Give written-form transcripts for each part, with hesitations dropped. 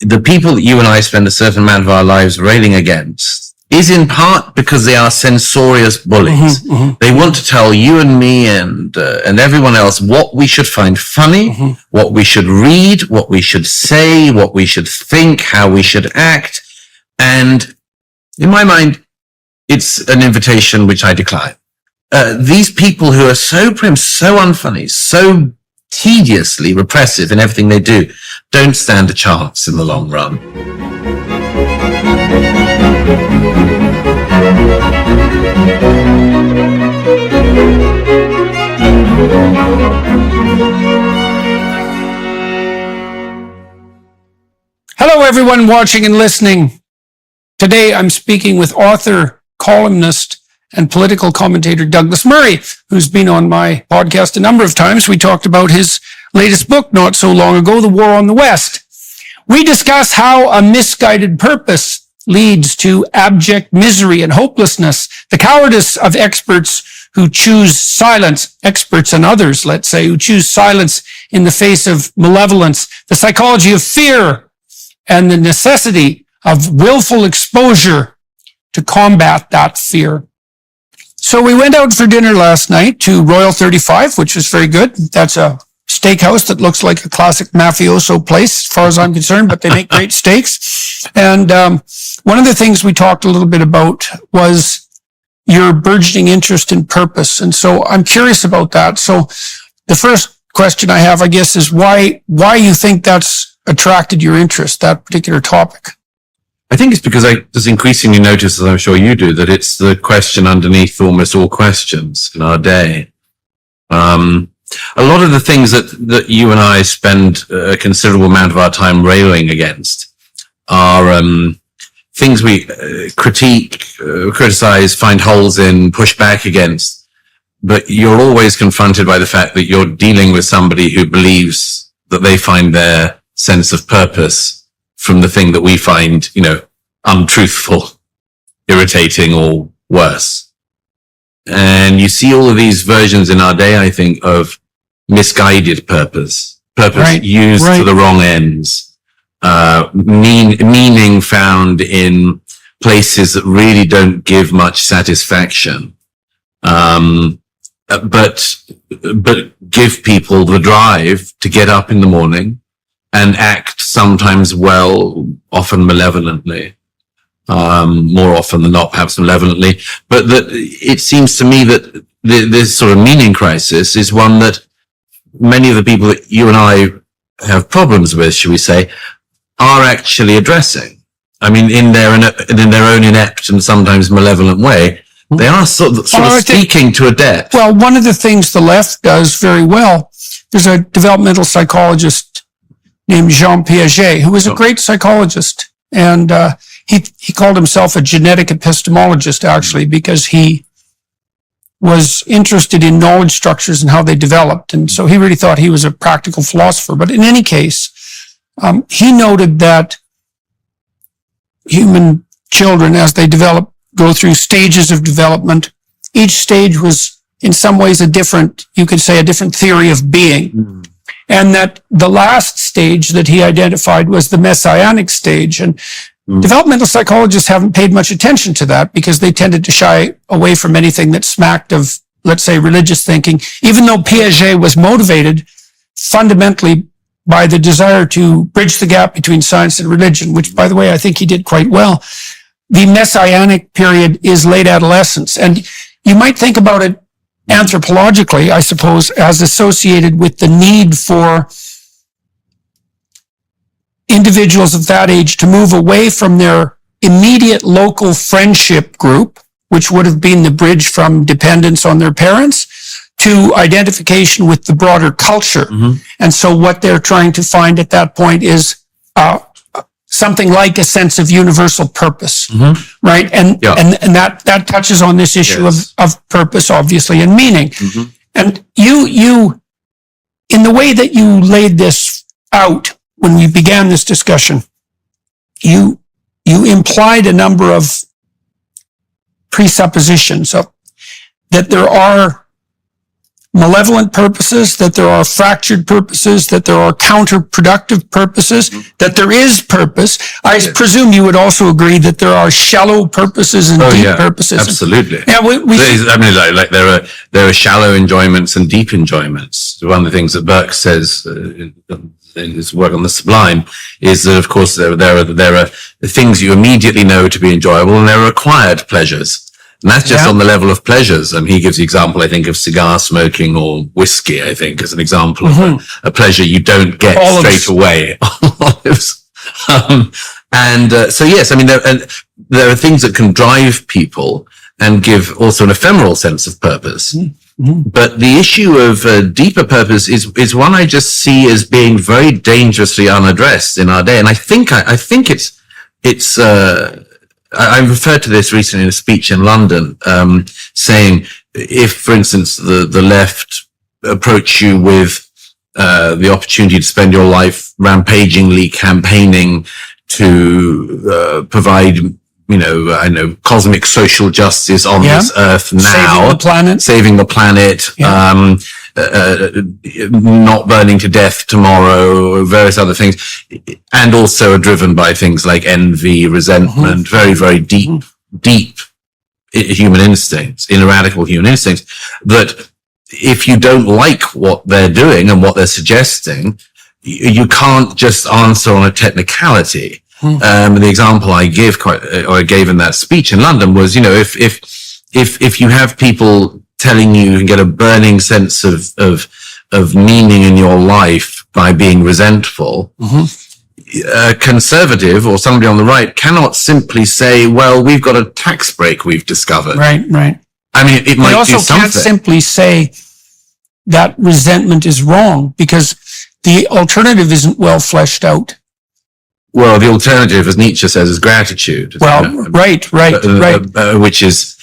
the people that you and I spend a certain amount of our lives railing against is in part because they are censorious bullies. They want to tell you and me and everyone else what we should find funny, what we should read, what we should say, what we should think, how we should act. And in my mind, it's an invitation which I decline. These people who are so prim, so unfunny, so tediously repressive in everything they do, don't stand a chance in the long run. Hello, everyone watching and listening. Today, I'm speaking with author, columnist, and political commentator Douglas Murray, who's been on my podcast a number of times. We talked about his latest book not so long ago, The War on the West. We discuss how a misguided purpose leads to abject misery and hopelessness, the cowardice of experts who choose silence, experts and others, let's say, who choose silence in the face of malevolence, the psychology of fear, and the necessity of willful exposure to combat that fear. So we went out for dinner last night to Royal 35, which was very good. That's a steakhouse that looks like a classic mafioso place, as far as I'm concerned, but they make great steaks. And one of the things we talked a little bit about was your burgeoning interest in purpose. And so I'm curious about that. So the first question I have, I guess, is why you think that's attracted your interest, that particular topic? I think it's because I just increasingly notice, as I'm sure you do, that it's the question underneath almost all questions in our day. A lot of the things that you and I spend a considerable amount of our time railing against are things we critique, criticize, find holes in, push back against. But you're always confronted by the fact that you're dealing with somebody who believes that they find their sense of purpose from the thing that we find, untruthful, irritating, or worse. And you see all of these versions in our day, I think, of misguided purpose used to the wrong ends, meaning found in places that really don't give much satisfaction, but give people the drive to get up in the morning and act sometimes well, often malevolently. More often than not, perhaps malevolently, but that it seems to me that this sort of meaning crisis is one that many of the people that you and I have problems with, shall we say, are actually addressing. I mean, in their own inept and sometimes malevolent way, they are sort of speaking to a depth. Well, one of the things the left does very well, there's a developmental psychologist named Jean Piaget, who was a great psychologist, and he called himself a genetic epistemologist, actually, because he was interested in knowledge structures and how they developed. And so he really thought he was a practical philosopher. But in any case, he noted that human children, as they develop, go through stages of development. Each stage was in some ways a different theory of being. And that the last stage that he identified was the messianic stage. And developmental psychologists haven't paid much attention to that because they tended to shy away from anything that smacked of, let's say, religious thinking, even though Piaget was motivated fundamentally by the desire to bridge the gap between science and religion, which, by the way, I think he did quite well. The messianic period is late adolescence. And you might think about it anthropologically, I suppose, as associated with the need for individuals of that age to move away from their immediate local friendship group, which would have been the bridge from dependence on their parents, to identification with the broader culture. And so what they're trying to find at that point is something like a sense of universal purpose, right? And that touches on this issue of purpose, obviously, and meaning. And you, in the way that you laid this out when we began this discussion, you implied a number of presuppositions of that there are malevolent purposes, that there are fractured purposes, that there are counterproductive purposes, that there is purpose. I presume you would also agree that there are shallow purposes and deep purposes. Absolutely. Yeah, I mean, like there are shallow enjoyments and deep enjoyments. One of the things that Burke says in his work on the sublime is that, of course, there are things you immediately know to be enjoyable, and there are acquired pleasures. And that's just on the level of pleasures. And he gives the example, I think, of cigar smoking or whiskey, I think, as an example of a pleasure you don't get straight away. Olives. So yes, I mean, there are things that can drive people and give also an ephemeral sense of purpose. But the issue of deeper purpose is one I just see as being very dangerously unaddressed in our day. And I think I referred to this recently in a speech in London, saying if, for instance, the left approach you with the opportunity to spend your life rampagingly campaigning to provide, cosmic social justice on this earth now, saving the planet, not burning to death tomorrow, various other things, and also are driven by things like envy, resentment, very, very deep human instincts, ineradicable human instincts, that if you don't like what they're doing and what they're suggesting, you can't just answer on a technicality. The example I gave in that speech in London was, if you have people telling you can get a burning sense of meaning in your life by being resentful, a conservative or somebody on the right cannot simply say, well, we've got a tax break we've discovered. Right. I mean, it might do something. They also can't simply say that resentment is wrong because the alternative isn't well fleshed out. Well, the alternative, as Nietzsche says, is gratitude. Well, right. Which is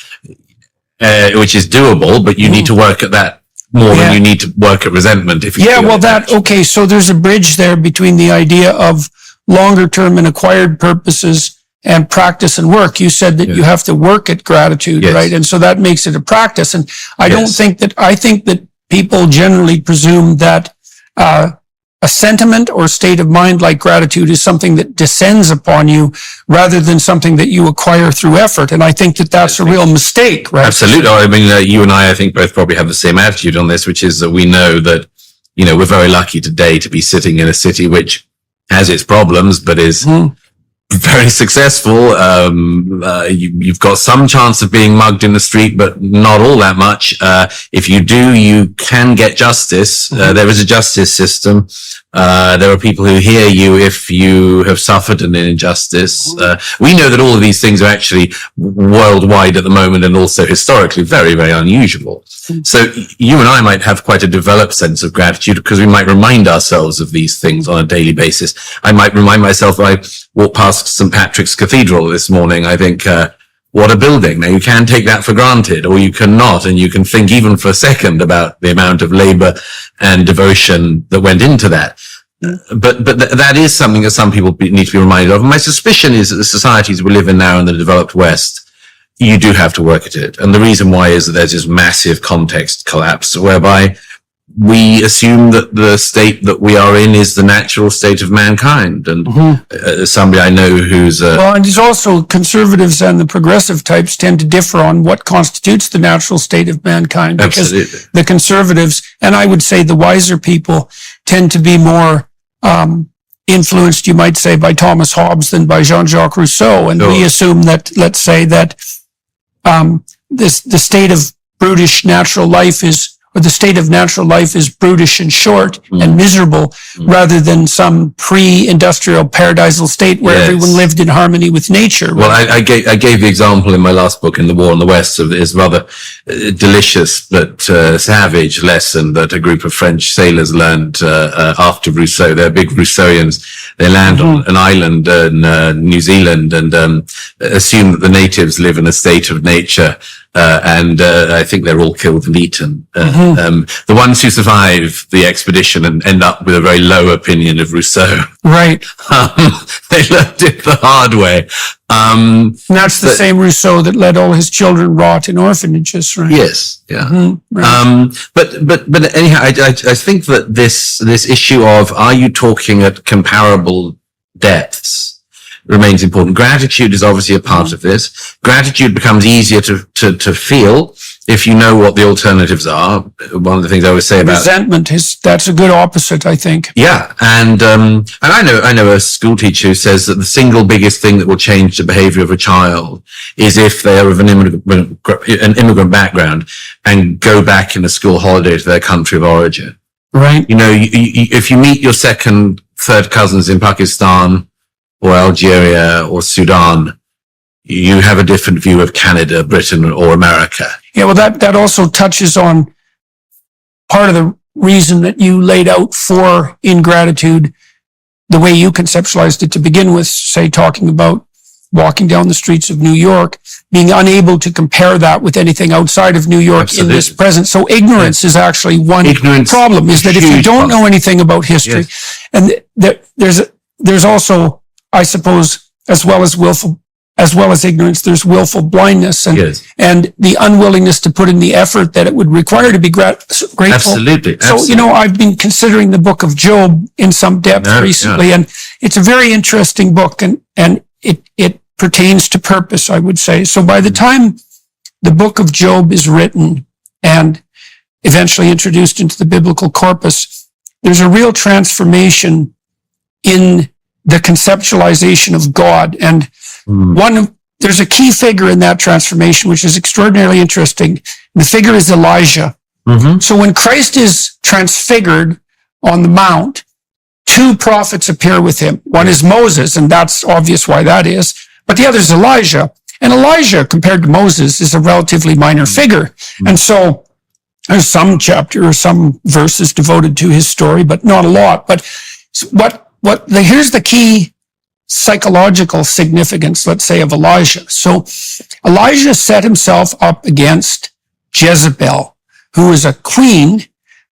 doable, but you need to work at that more than you need to work at resentment. So there's a bridge there between the idea of longer term and acquired purposes and practice and work. You said that you have to work at gratitude, right? And so that makes it a practice. And I think that people generally presume that, a sentiment or state of mind like gratitude is something that descends upon you rather than something that you acquire through effort. And I think that that's a real mistake, right? Absolutely. I mean, you and I think both probably have the same attitude on this, which is that we know that, we're very lucky today to be sitting in a city which has its problems, but is very successful. You've got some chance of being mugged in the street, but not all that much. If you do, you can get justice. There is a justice system. There are people who hear you if you have suffered an injustice. We know that all of these things are actually worldwide at the moment and also historically very, very unusual. So you and I might have quite a developed sense of gratitude because we might remind ourselves of these things on a daily basis. I might remind myself when I walked past St. Patrick's Cathedral this morning, I think, what a building. Now you can take that for granted or you cannot, and you can think even for a second about the amount of labor and devotion that went into that. But that is something that some people need to be reminded of. And my suspicion is that the societies we live in now in the developed West, you do have to work at it. And the reason why is that there's this massive context collapse whereby we assume that the state that we are in is the natural state of mankind. And somebody I know who's... well, and there's also conservatives and the progressive types tend to differ on what constitutes the natural state of mankind. Because the conservatives, and I would say the wiser people, tend to be more influenced, you might say, by Thomas Hobbes than by Jean-Jacques Rousseau. And we assume that, let's say that the state of brutish natural life is, or the state of natural life is brutish and short and miserable rather than some pre-industrial paradisal state where everyone lived in harmony with nature. Well, I gave the example in my last book, In the War in the West, of this rather delicious but savage lesson that a group of French sailors learned after Rousseau. They're big Rousseauians. They land on an island in New Zealand and assume that the natives live in a state of nature. And I think they're all killed and eaten. The ones who survive the expedition and end up with a very low opinion of Rousseau. Right. They learned it the hard way. And that's the same Rousseau that let all his children rot in orphanages, right? Yes, yeah. Right. But anyhow, I think that this issue of, are you talking at comparable depths, remains important. Gratitude is obviously a part of this. Gratitude becomes easier to feel if you know what the alternatives are. One of the things I always say about resentment that's a good opposite, I think. Yeah. And I know a school teacher who says that the single biggest thing that will change the behavior of a child is if they are of an immigrant background and go back in a school holiday to their country of origin. Right. You know, if you meet your second, third cousins in Pakistan or Algeria or Sudan, you have a different view of Canada, Britain, or America. Yeah, well, that also touches on part of the reason that you laid out for ingratitude, the way you conceptualized it to begin with, say, talking about walking down the streets of New York, being unable to compare that with anything outside of New York. Absolutely. In this present. So ignorance is actually one problem, is that if you don't know anything about history, and there's also, I suppose, as well as ignorance, there's willful blindness and the unwillingness to put in the effort that it would require to be grateful. Absolutely. So, you know, I've been considering the book of Job in some depth recently, and it's a very interesting book, and it pertains to purpose, I would say. So by the time the book of Job is written and eventually introduced into the biblical corpus, there's a real transformation in the conceptualization of God. And there's a key figure in that transformation, which is extraordinarily interesting. The figure is Elijah. Mm-hmm. So when Christ is transfigured on the Mount, two prophets appear with him. One is Moses, and that's obvious why that is. But the other is Elijah. And Elijah, compared to Moses, is a relatively minor figure. Mm-hmm. And so there's some chapter or some verses devoted to his story, but not a lot. But here's the key psychological significance, let's say, of Elijah. So Elijah set himself up against Jezebel, who was a queen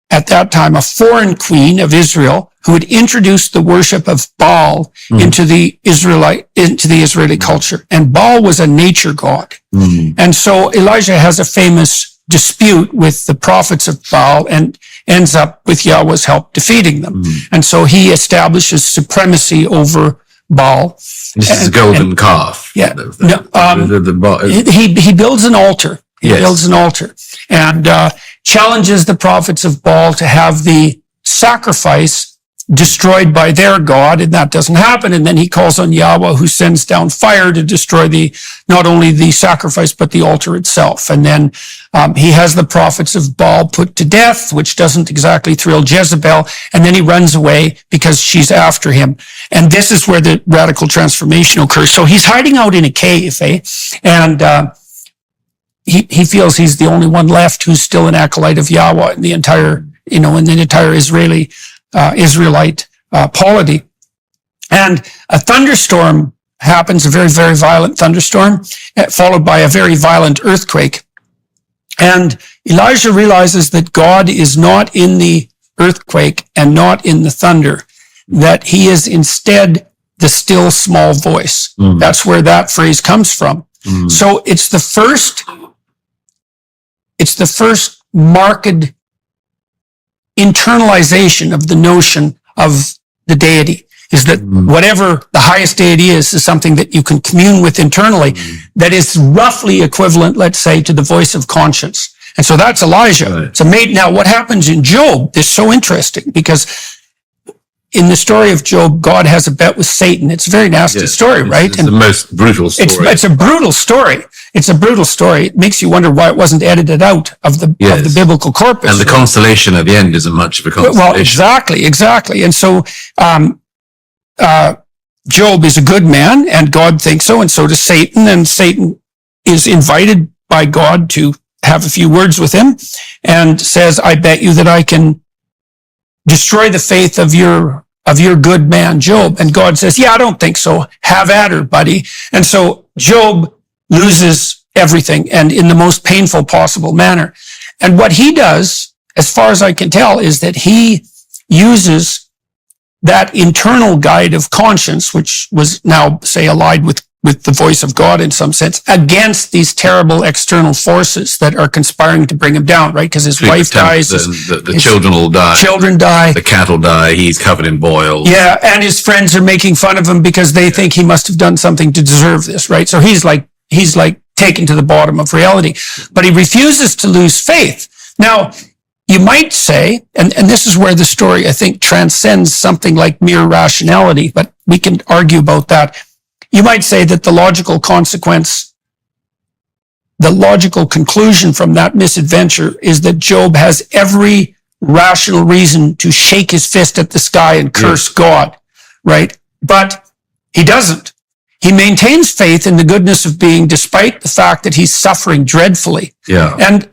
at that time, a foreign queen of Israel, who had introduced the worship of Baal into the Israeli culture. And Baal was a nature god. And so Elijah has a famous dispute with the prophets of Baal and ends up, with Yahweh's help, defeating them. And so he establishes supremacy over Baal. This is a golden calf. Yeah. He builds an altar. He builds an altar and challenges the prophets of Baal to have the sacrifice destroyed by their God, and that doesn't happen. And then he calls on Yahweh, who sends down fire to destroy not only the sacrifice, but the altar itself. And then he has the prophets of Baal put to death, which doesn't exactly thrill Jezebel. And then he runs away because she's after him. And this is where the radical transformation occurs. So he's hiding out in a cave, and he feels he's the only one left who's still an acolyte of Yahweh in the entire Israelite polity. And a thunderstorm happens, a very, very violent thunderstorm, followed by a very violent earthquake. And Elijah realizes that God is not in the earthquake and not in the thunder, that he is instead the still small voice. That's where that phrase comes from. So it's the first marked internalization of the notion of the deity, is that whatever the highest deity is something that you can commune with internally, that is roughly equivalent, let's say, to the voice of conscience. And so that's Elijah. Right. Now, what happens in Job is so interesting, because in the story of Job, God has a bet with Satan. It's a very nasty story, right? It's the most brutal story. It's a brutal story. It's a brutal story. It makes you wonder why it wasn't edited out of the biblical corpus. And the consolation at the end isn't much of a consolation. Well, exactly. And so Job is a good man, and God thinks so, and so does Satan. And Satan is invited by God to have a few words with him, and says, "I bet you that I can destroy the faith of your good man Job." And God says, "Yeah, I don't think so. Have at her, buddy." And so Job loses everything, and in the most painful possible manner. And what he does, as far as I can tell, is that he uses that internal guide of conscience, which was now, say, allied with the voice of God in some sense, against these terrible external forces that are conspiring to bring him down, right? Because his wife dies. The children will die. Children die. The cattle die. He's covered in boils. Yeah, and his friends are making fun of him because they think he must have done something to deserve this, right? So he's like taken to the bottom of reality. But he refuses to lose faith. Now, you might say, and this is where the story, I think, transcends something like mere rationality, but we can argue about that. You might say that the logical conclusion from that misadventure is that Job has every rational reason to shake his fist at the sky and curse God, right? But he doesn't. He maintains faith in the goodness of being, despite the fact that he's suffering dreadfully. Yeah. And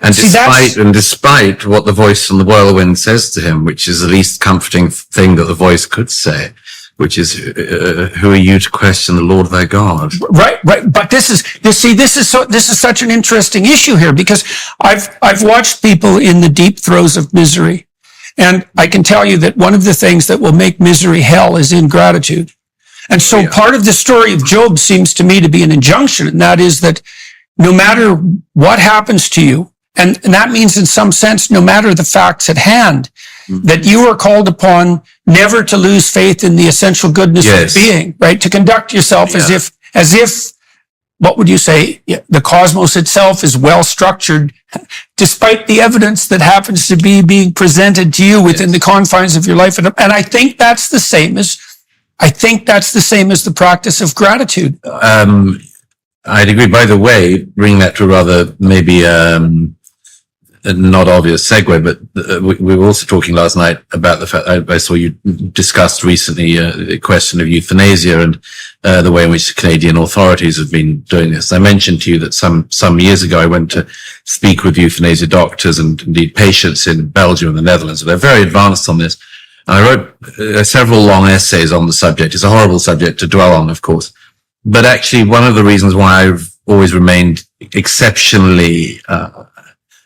despite what the voice from the whirlwind says to him, which is the least comforting thing that the voice could say, which is, who are you to question the Lord thy God? Right. But this is such an interesting issue here, because I've watched people in the deep throes of misery. And I can tell you that one of the things that will make misery hell is ingratitude. And so part of the story of Job seems to me to be an injunction, and that is that no matter what happens to you, and that means in some sense, no matter the facts at hand, that you are called upon never to lose faith in the essential goodness of being, right? To conduct yourself as if, what would you say? The cosmos itself is well structured, despite the evidence that happens to be being presented to you within the confines of your life. And I think that's the same as the practice of gratitude. I'd agree. By the way, bring that to a rather maybe a not obvious segue, but we were also talking last night about the fact I saw you discussed recently the question of euthanasia and the way in which the Canadian authorities have been doing this. I mentioned to you that some years ago I went to speak with euthanasia doctors and indeed patients in Belgium and the Netherlands. They're very advanced on this. I wrote several long essays on the subject. It's a horrible subject to dwell on, of course. But actually, one of the reasons why I've always remained exceptionally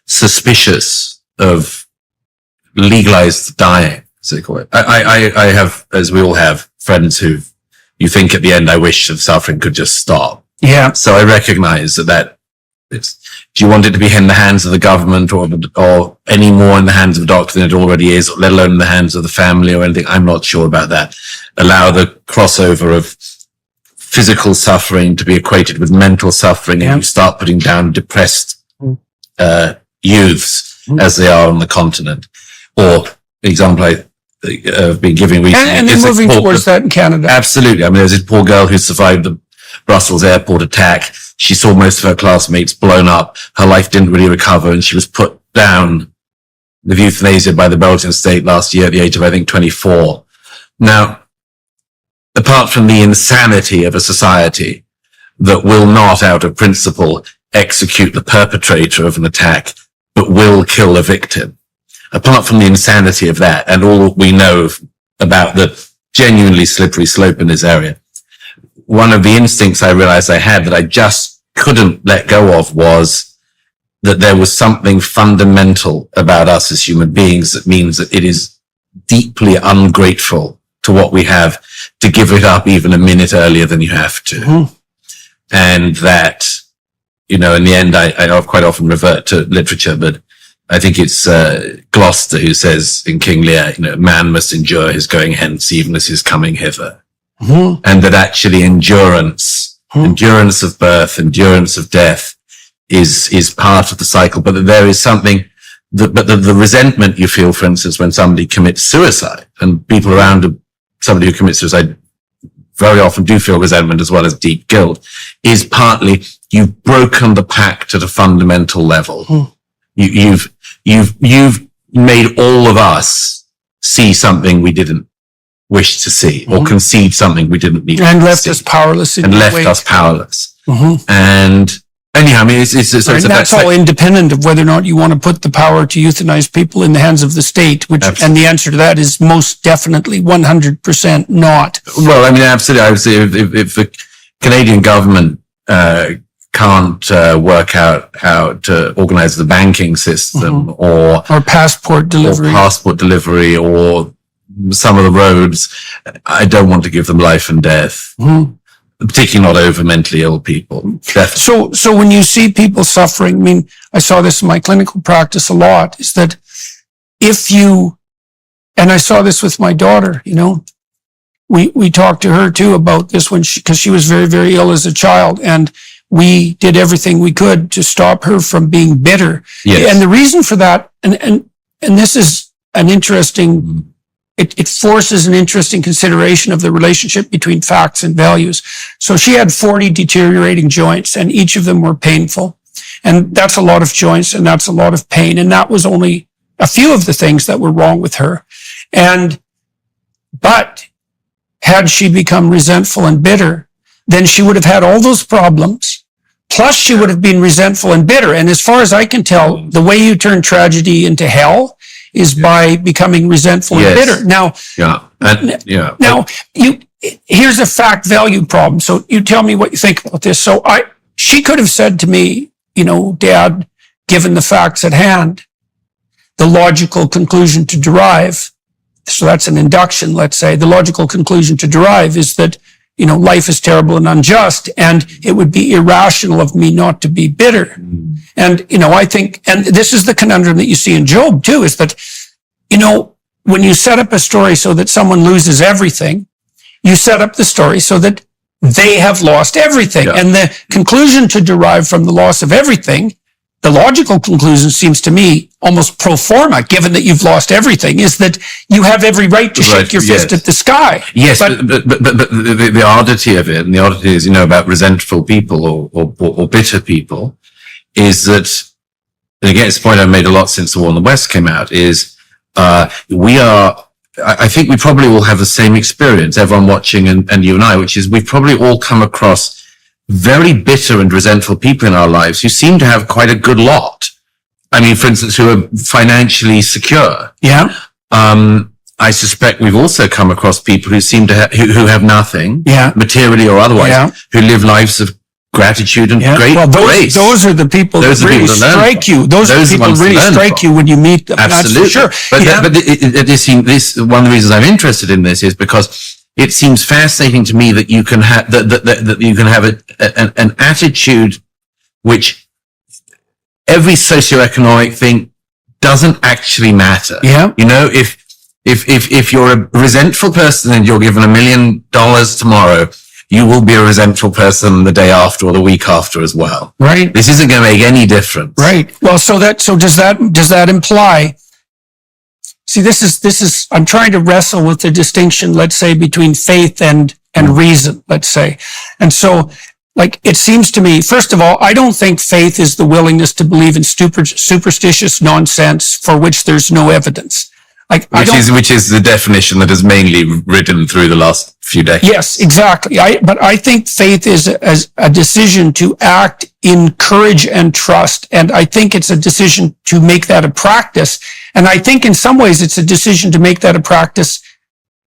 suspicious of legalized dying, as they call it. I have, as we all have, friends who you think at the end, I wish the suffering could just stop. Yeah. So I recognize that it's, do you want it to be in the hands of the government or any more in the hands of a doctor than it already is, let alone in the hands of the family or anything? I'm not sure about that. Allow the crossover of physical suffering to be equated with mental suffering, and you start putting down depressed youths as they are on the continent. Or the example I've been giving recently. And they're moving towards that in Canada. Absolutely. I mean, there's this poor girl who survived the Brussels airport attack. She saw most of her classmates blown up. Her life didn't really recover, and she was put down with euthanasia by the Belgian state last year at the age of, I think, 24. Now, apart from the insanity of a society that will not, out of principle, execute the perpetrator of an attack, but will kill a victim, apart from the insanity of that and all we know about the genuinely slippery slope in this area, one of the instincts I realized I had that I just couldn't let go of was that there was something fundamental about us as human beings that means that it is deeply ungrateful to what we have to give it up even a minute earlier than you have to. Mm-hmm. And that, you know, in the end, I quite often revert to literature, but I think it's Gloucester who says in King Lear, you know, man must endure his going hence even as his coming hither. Mm-hmm. And that actually endurance of birth, endurance of death is part of the cycle, but that there is something but the resentment you feel, for instance, when somebody commits suicide, and people around somebody who commits suicide very often do feel resentment as well as deep guilt, is partly you've broken the pact at a fundamental level. Mm. You've made all of us see something we didn't wish to see, or concede something we didn't need and to left see. us powerless in and left way. us powerless. Mm-hmm. And anyhow, I mean, and that's all independent of whether or not you want to put the power to euthanize people in the hands of the state, which, absolutely. And the answer to that is most definitely 100% not. Well, I mean, absolutely. I would say if the Canadian government, can't work out how to organize the banking system or passport delivery, or some of the roads, I don't want to give them life and death. Mhm. Particularly not over mentally ill people. Definitely. So when you see people suffering, I mean, I saw this in my clinical practice a lot, is that if you, and I saw this with my daughter, you know, we talked to her too about this because she was very, very ill as a child, and we did everything we could to stop her from being bitter. Yes. And the reason for that, and this is an interesting, it forces an interesting consideration of the relationship between facts and values. So she had 40 deteriorating joints, and each of them were painful. And that's a lot of joints, and that's a lot of pain. And that was only a few of the things that were wrong with her. But had she become resentful and bitter, then she would have had all those problems. Plus she would have been resentful and bitter. And as far as I can tell, the way you turn tragedy into hell is by becoming resentful and bitter. Now, here's a fact value problem. So you tell me what you think about this. So she could have said to me, you know, Dad, given the facts at hand, the logical conclusion to derive, so that's an induction, let's say, the logical conclusion to derive is that, you know, life is terrible and unjust, and it would be irrational of me not to be bitter. And, you know, I think, and this is the conundrum that you see in Job too, is that, you know, when you set up a story so that someone loses everything, you set up the story so that they have lost everything. Yeah. And the conclusion to derive from the loss of everything, the logical conclusion seems to me almost pro forma, given that you've lost everything, is that you have every right to shake your fist at the sky. Yes, but the oddity of it, and the oddity is, you know, about resentful people or bitter people, is that, and again, it's a point I've made a lot since The War in the West came out, is I think we probably all have the same experience, everyone watching and you and I, which is we've probably all come across very bitter and resentful people in our lives who seem to have quite a good lot. I mean, for instance, who are financially secure. Yeah. I suspect we've also come across people who seem to who have nothing, materially or otherwise, who live lives of gratitude and great grace. Those are the people that really strike you. Those are the people that really strike you when you meet them. Absolutely. That's for sure. But this one of the reasons I'm interested in this is because it seems fascinating to me that you can have that you can have an attitude which every socioeconomic thing doesn't actually matter. Yeah. You know, if you're a resentful person and you're given $1 million tomorrow, you will be a resentful person the day after or the week after as well. Right. This isn't going to make any difference. Right. Well, so does that imply? See, this is, I'm trying to wrestle with the distinction, let's say, between faith and reason, let's say. And so, like, it seems to me, first of all, I don't think faith is the willingness to believe in superstitious nonsense for which there's no evidence. Like, which is the definition that has mainly ridden through the last few decades. Yes, exactly. But I think faith is a decision to act in courage and trust. And I think it's a decision to make that a practice. And I think in some ways it's a decision to make that a practice,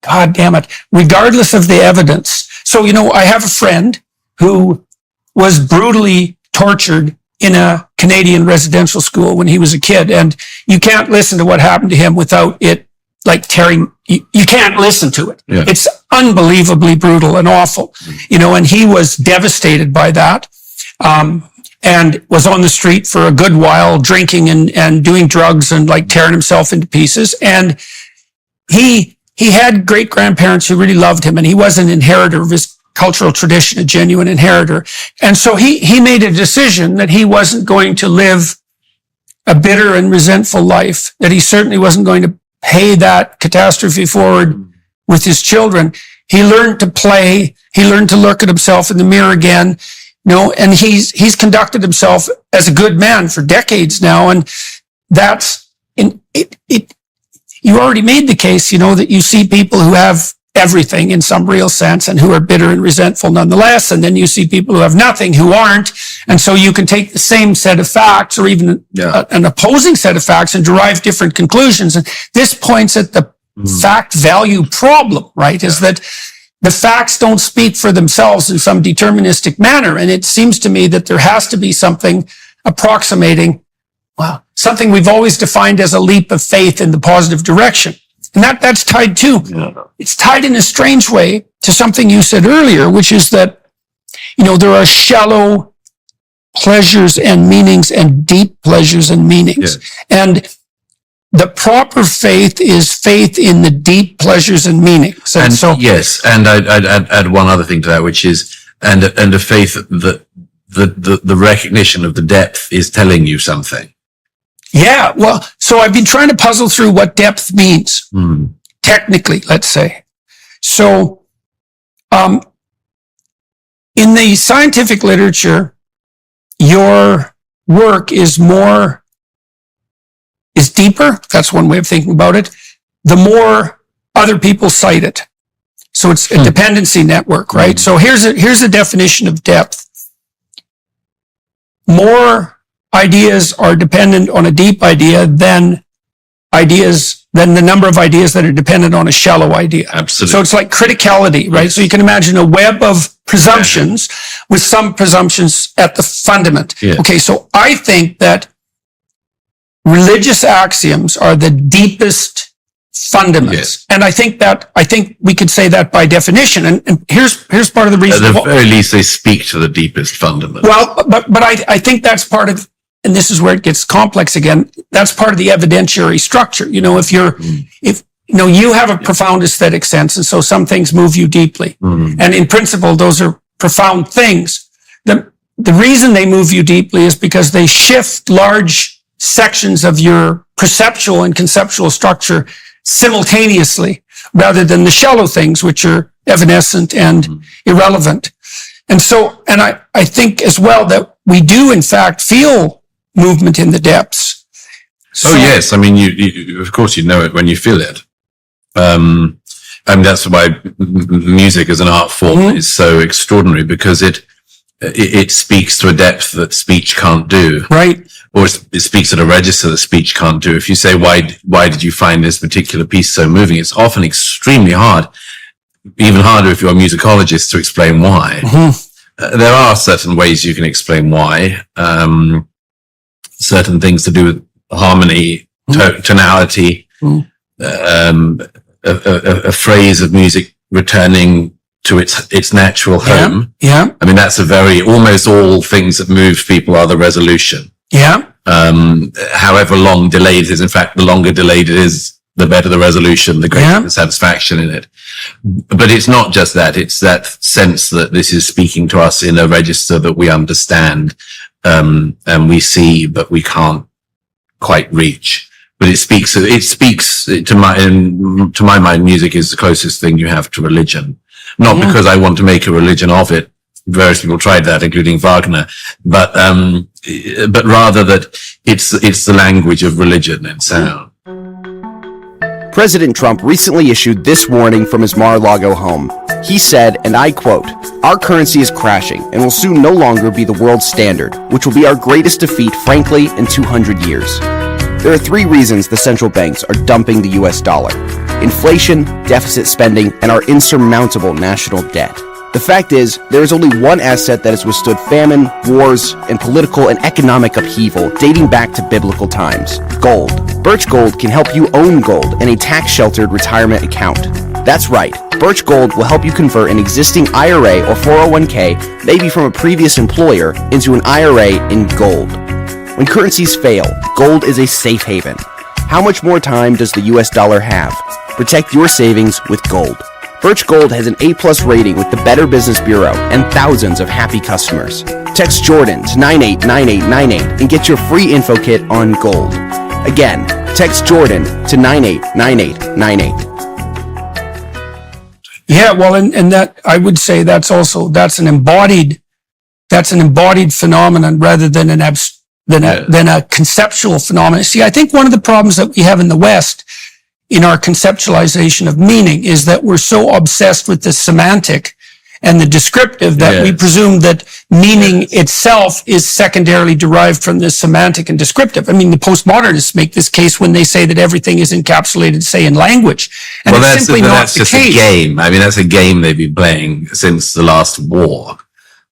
God damn it, regardless of the evidence. So, you know, I have a friend who was brutally tortured in a Canadian residential school when he was a kid. And you can't listen to what happened to him without it like tearing, you can't listen to it. Yeah. It's unbelievably brutal and awful, you know, and he was devastated by that. And was on the street for a good while, drinking and doing drugs and like tearing himself into pieces. And he had great grandparents who really loved him, and he was an inheritor of his cultural tradition, a genuine inheritor. And so he made a decision that he wasn't going to live a bitter and resentful life, that he certainly wasn't going to pay that catastrophe forward with his children. He learned to play. He learned to look at himself in the mirror again. You know, and he's conducted himself as a good man for decades now. And that's you already made the case, you know, that you see people who have everything in some real sense and who are bitter and resentful nonetheless. And then you see people who have nothing, who aren't. And so you can take the same set of facts or even an opposing set of facts and derive different conclusions. And this points at the fact value problem, right? Is that the facts don't speak for themselves in some deterministic manner. And it seems to me that there has to be something approximating, something we've always defined as a leap of faith in the positive direction. And that's tied too. Yeah. It's tied in a strange way to something you said earlier, which is that, there are shallow pleasures and meanings and deep pleasures and meanings. Yes. And the proper faith is faith in the deep pleasures and meanings. And yes, and I'd add one other thing to that, which is, and a faith that the recognition of the depth is telling you something. Yeah, well, so I've been trying to puzzle through what depth means, technically, let's say. So, in the scientific literature, your work is deeper. That's one way of thinking about it. The more other people cite it. So it's a dependency network, right? So here's a definition of depth. More ideas are dependent on a deep idea than the number of ideas that are dependent on a shallow idea. Absolutely. So it's like criticality, right? So you can imagine a web of presumptions with some presumptions at the fundament. Yeah. Okay, so I think that religious axioms are the deepest fundaments. Yes. And I think we could say that by definition. And here's part of the reason. At the very least, they speak to the deepest fundamentals. Well, but I think that's part of, and this is where it gets complex again. That's part of the evidentiary structure. If you have a profound aesthetic sense, and so some things move you deeply. And in principle, those are profound things. The reason they move you deeply is because they shift large sections of your perceptual and conceptual structure simultaneously, rather than the shallow things, which are evanescent and irrelevant. And so, and I think as well that we do in fact feel movement in the depths. So, yes. I mean, you of course, you know it when you feel it. That's why music as an art form is so extraordinary, because it speaks to a depth that speech can't do. Right. Or it speaks at a register that speech can't do. If you say, why did you find this particular piece so moving? It's often extremely hard, even harder if you're a musicologist, to explain why. There are certain ways you can explain why. Certain things to do with harmony, tonality, a phrase of music returning to its natural home. Yeah. I mean, that's almost all things that move people are the resolution. Yeah. However long delayed it is. In fact, the longer delayed it is, the better the resolution, the greater the satisfaction in it. But it's not just that. It's that sense that this is speaking to us in a register that we understand, and we see, but we can't quite reach. But it speaks to my mind, music is the closest thing you have to religion. Not because I want to make a religion of it. Various people tried that, including Wagner, but rather that it's the language of religion and sound. President Trump recently issued this warning from his Mar-a-Lago home. He said, and I quote, "Our currency is crashing and will soon no longer be the world standard, which will be our greatest defeat, frankly, in 200 years. There are 3 reasons the central banks are dumping the US dollar: inflation, deficit spending, and our insurmountable national debt. The fact is, there is only one asset that has withstood famine, wars, and political and economic upheaval dating back to biblical times: gold. Birch Gold can help you own gold in a tax-sheltered retirement account. That's right, Birch Gold will help you convert an existing IRA or 401k, maybe from a previous employer, into an IRA in gold. When currencies fail, gold is a safe haven. How much more time does the US dollar have? Protect your savings with gold. Birch Gold has an A+ rating with the Better Business Bureau and thousands of happy customers. Text Jordan to 989898 and get your free info kit on gold. Again, text Jordan to 989898. Yeah, well, and that, I would say that's an embodied phenomenon rather than than a conceptual phenomenon. See, I think one of the problems that we have in the West in our conceptualization of meaning is that we're so obsessed with the semantic and the descriptive that we presume that meaning itself is secondarily derived from the semantic and descriptive. I mean, the postmodernists make this case when they say that everything is encapsulated, say, in language. And well, it's simply not the just case. A game. I mean, that's a game they've been playing since the last war.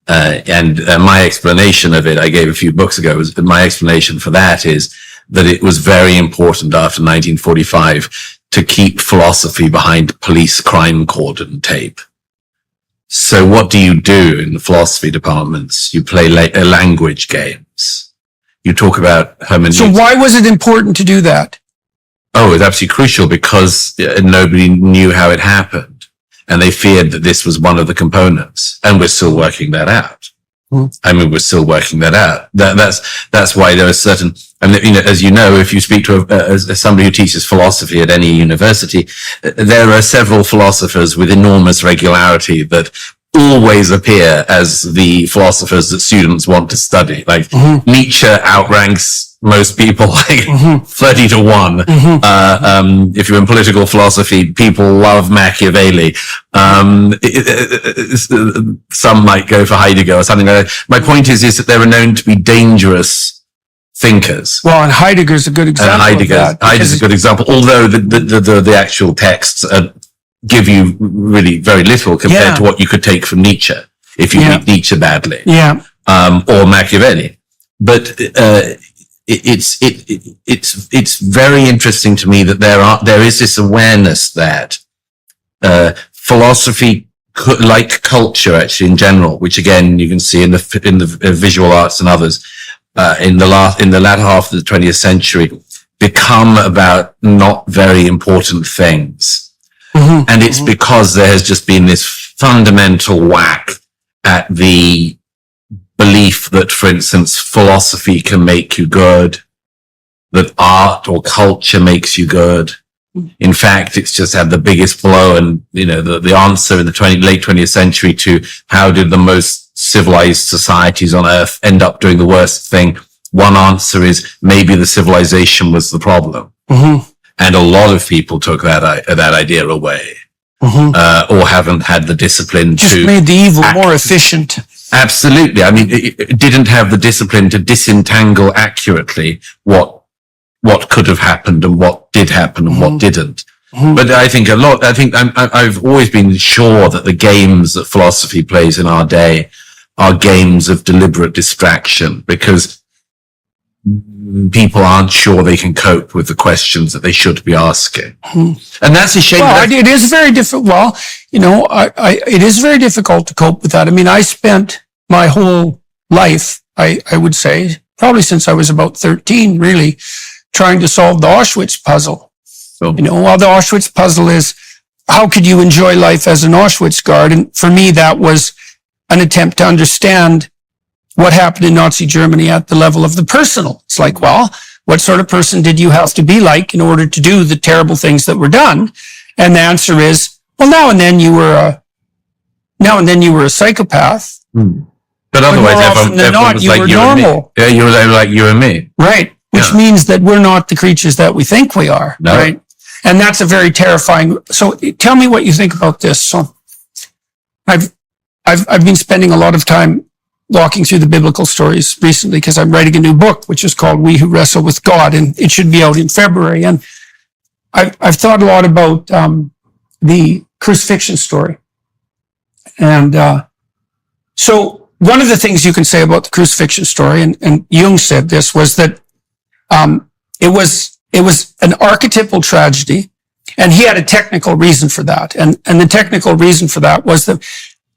And my explanation of it, I gave a few books ago, my explanation for that is that it was very important after 1945 to keep philosophy behind police crime cordon tape. So what do you do in the philosophy departments? You play language games. You talk about hermeneutics. So why was it important to do that? Oh, it's absolutely crucial because nobody knew how it happened. And they feared that this was one of the components. And we're still working that out. I mean, we're still working that out. That's why there are certain, and as you know, if you speak to as somebody who teaches philosophy at any university, there are several philosophers with enormous regularity that always appear as the philosophers that students want to study. Like Nietzsche outranks most people like 30 to 1. If you're in political philosophy, people love Machiavelli. Some might go for Heidegger or something like that. My point is that they were known to be dangerous thinkers. Well, and Heidegger's a good example. Heidegger's a good example, although the actual texts give you really very little compared to what you could take from Nietzsche if you read Nietzsche badly. Or Machiavelli. But it's very interesting to me that there is this awareness that philosophy, like culture actually in general, which again you can see in the visual arts and others, in the latter half of the 20th century, become about not very important things. And it's because there has just been this fundamental whack at the belief that, for instance, philosophy can make you good, that art or culture makes you good. In fact, it's just had the biggest blow, and the answer in the late 20th century to how did the most civilized societies on earth end up doing the worst thing. One answer is maybe the civilization was the problem. And a lot of people took that idea away, or haven't had the discipline just made the evil more efficient. Absolutely. I mean, it didn't have the discipline to disentangle accurately what could have happened and what did happen and what didn't. But I think I've always been sure that the games that philosophy plays in our day are games of deliberate distraction, because people aren't sure they can cope with the questions that they should be asking. And that's a shame. Well, it is very difficult. Well, it is very difficult to cope with that. I mean, I spent my whole life, I would say, probably since I was about 13, really trying to solve the Auschwitz puzzle. Well, the Auschwitz puzzle is, how could you enjoy life as an Auschwitz guard? And for me, that was an attempt to understand what happened in Nazi Germany at the level of the personal. It's like, well, what sort of person did you have to be like in order to do the terrible things that were done? And the answer is, well, now and then you were a psychopath. But otherwise, everyone was like you and me. Yeah, you were like you and me. Right. Which means that we're not the creatures that we think we are. No. Right. And that's a very terrifying. So tell me what you think about this. So I've been spending a lot of time walking through the biblical stories recently because I'm writing a new book, which is called We Who Wrestle with God, and it should be out in February. And I've thought a lot about the crucifixion story. And so one of the things you can say about the crucifixion story, and Jung said this, was that it was an archetypal tragedy, and he had a technical reason for that. And the technical reason for that was that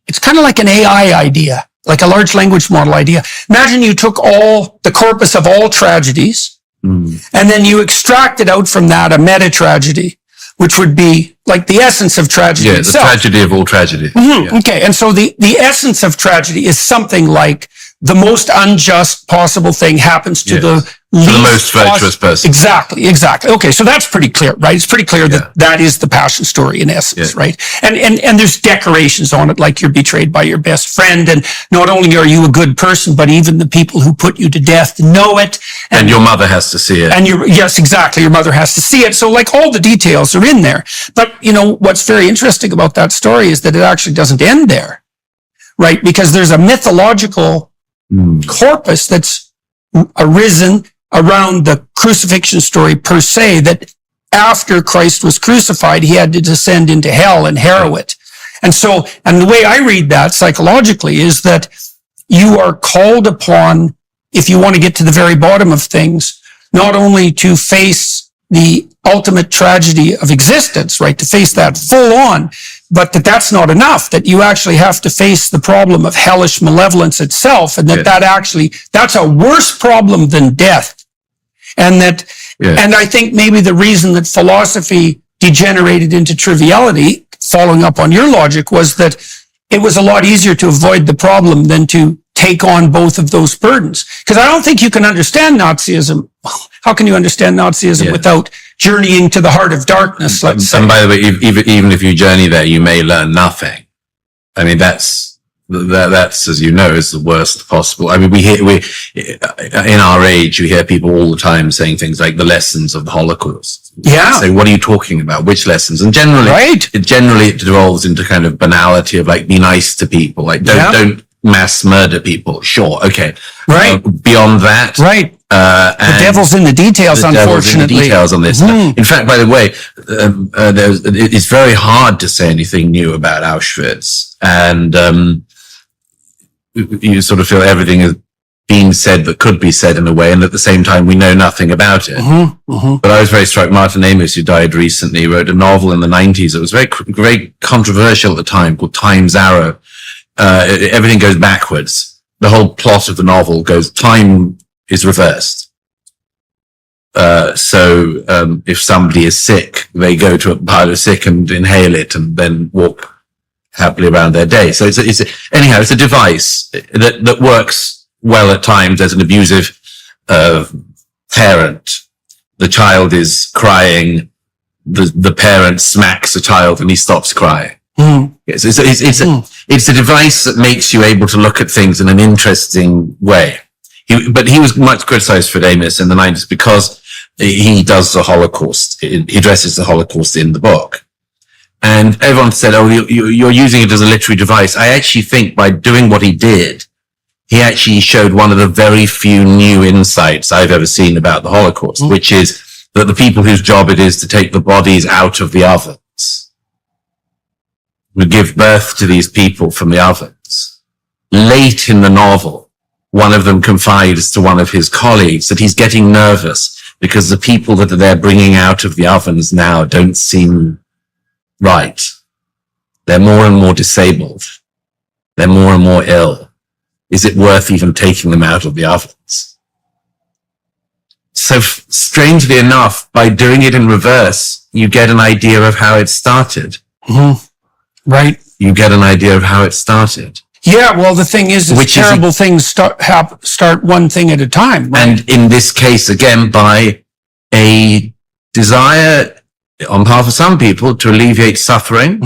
it's kind of like an AI idea, like a large language model idea. Imagine you took all the corpus of all tragedies, and then you extracted out from that a meta tragedy, which would be like the essence of tragedy itself. The tragedy of all tragedy. Okay. And so the essence of tragedy is something like the most unjust possible thing happens to the most virtuous person. Exactly. Okay. So that's pretty clear, right? It's pretty clear that that is the passion story in essence, right? And there's decorations on it, like you're betrayed by your best friend. And not only are you a good person, but even the people who put you to death know it. And your mother has to see it. And yes, exactly. Your mother has to see it. So like all the details are in there. But what's very interesting about that story is that it actually doesn't end there, right? Because there's a mythological corpus that's arisen around the crucifixion story per se, that after Christ was crucified, he had to descend into hell and harrow it. And the way I read that psychologically is that you are called upon, if you want to get to the very bottom of things, not only to face the ultimate tragedy of existence, right? To face that full on, but that's not enough, that you actually have to face the problem of hellish malevolence itself, and that's a worse problem than death. And and I think maybe the reason that philosophy degenerated into triviality, following up on your logic, was that it was a lot easier to avoid the problem than to take on both of those burdens. Because I don't think you can understand Nazism. How can you understand Nazism without journeying to the heart of darkness, let's say? And by the way, even if you journey there, you may learn nothing. I mean, that's, as you know, is the worst possible. I mean, in our age, you hear people all the time saying things like the lessons of the Holocaust. Yeah. So what are you talking about? Which lessons? And generally, it devolves into kind of banality of like, be nice to people. Like, don't mass murder people. Sure. Okay. Right. Beyond that. Right. The devil's in the details, unfortunately. The details on this. In fact, by the way, it's very hard to say anything new about Auschwitz. And, you sort of feel everything is being said that could be said in a way, and at the same time we know nothing about it. But I was very struck. Martin Amis, who died recently, wrote a novel in the 90s. It was very controversial at the time, called Time's Arrow. Everything goes backwards. The whole plot of the novel time is reversed. So if somebody is sick, they go to a pile of sick and inhale it and then walk happily around their day. So it's a device that works well at times as an abusive parent. The child is crying, the parent smacks the child and he stops crying. It's a device that makes you able to look at things in an interesting way. But he was much criticized for Amis in the 90s because he does the Holocaust. He addresses the Holocaust in the book. And everyone said, oh, you're using it as a literary device. I actually think by doing what he did, he actually showed one of the very few new insights I've ever seen about the Holocaust, which is that the people whose job it is to take the bodies out of the ovens would give birth to these people from the ovens. Late in the novel, one of them confides to one of his colleagues that he's getting nervous because the people that they're bringing out of the ovens now don't seem right. They're more and more disabled. They're more and more ill. Is it worth even taking them out of the ovens? So strangely enough, by doing it in reverse, you get an idea of how it started. Right. You get an idea of how it started. Yeah, well, the thing is terrible things start one thing at a time. Right? And in this case, again, by a desire on behalf of some people to alleviate suffering,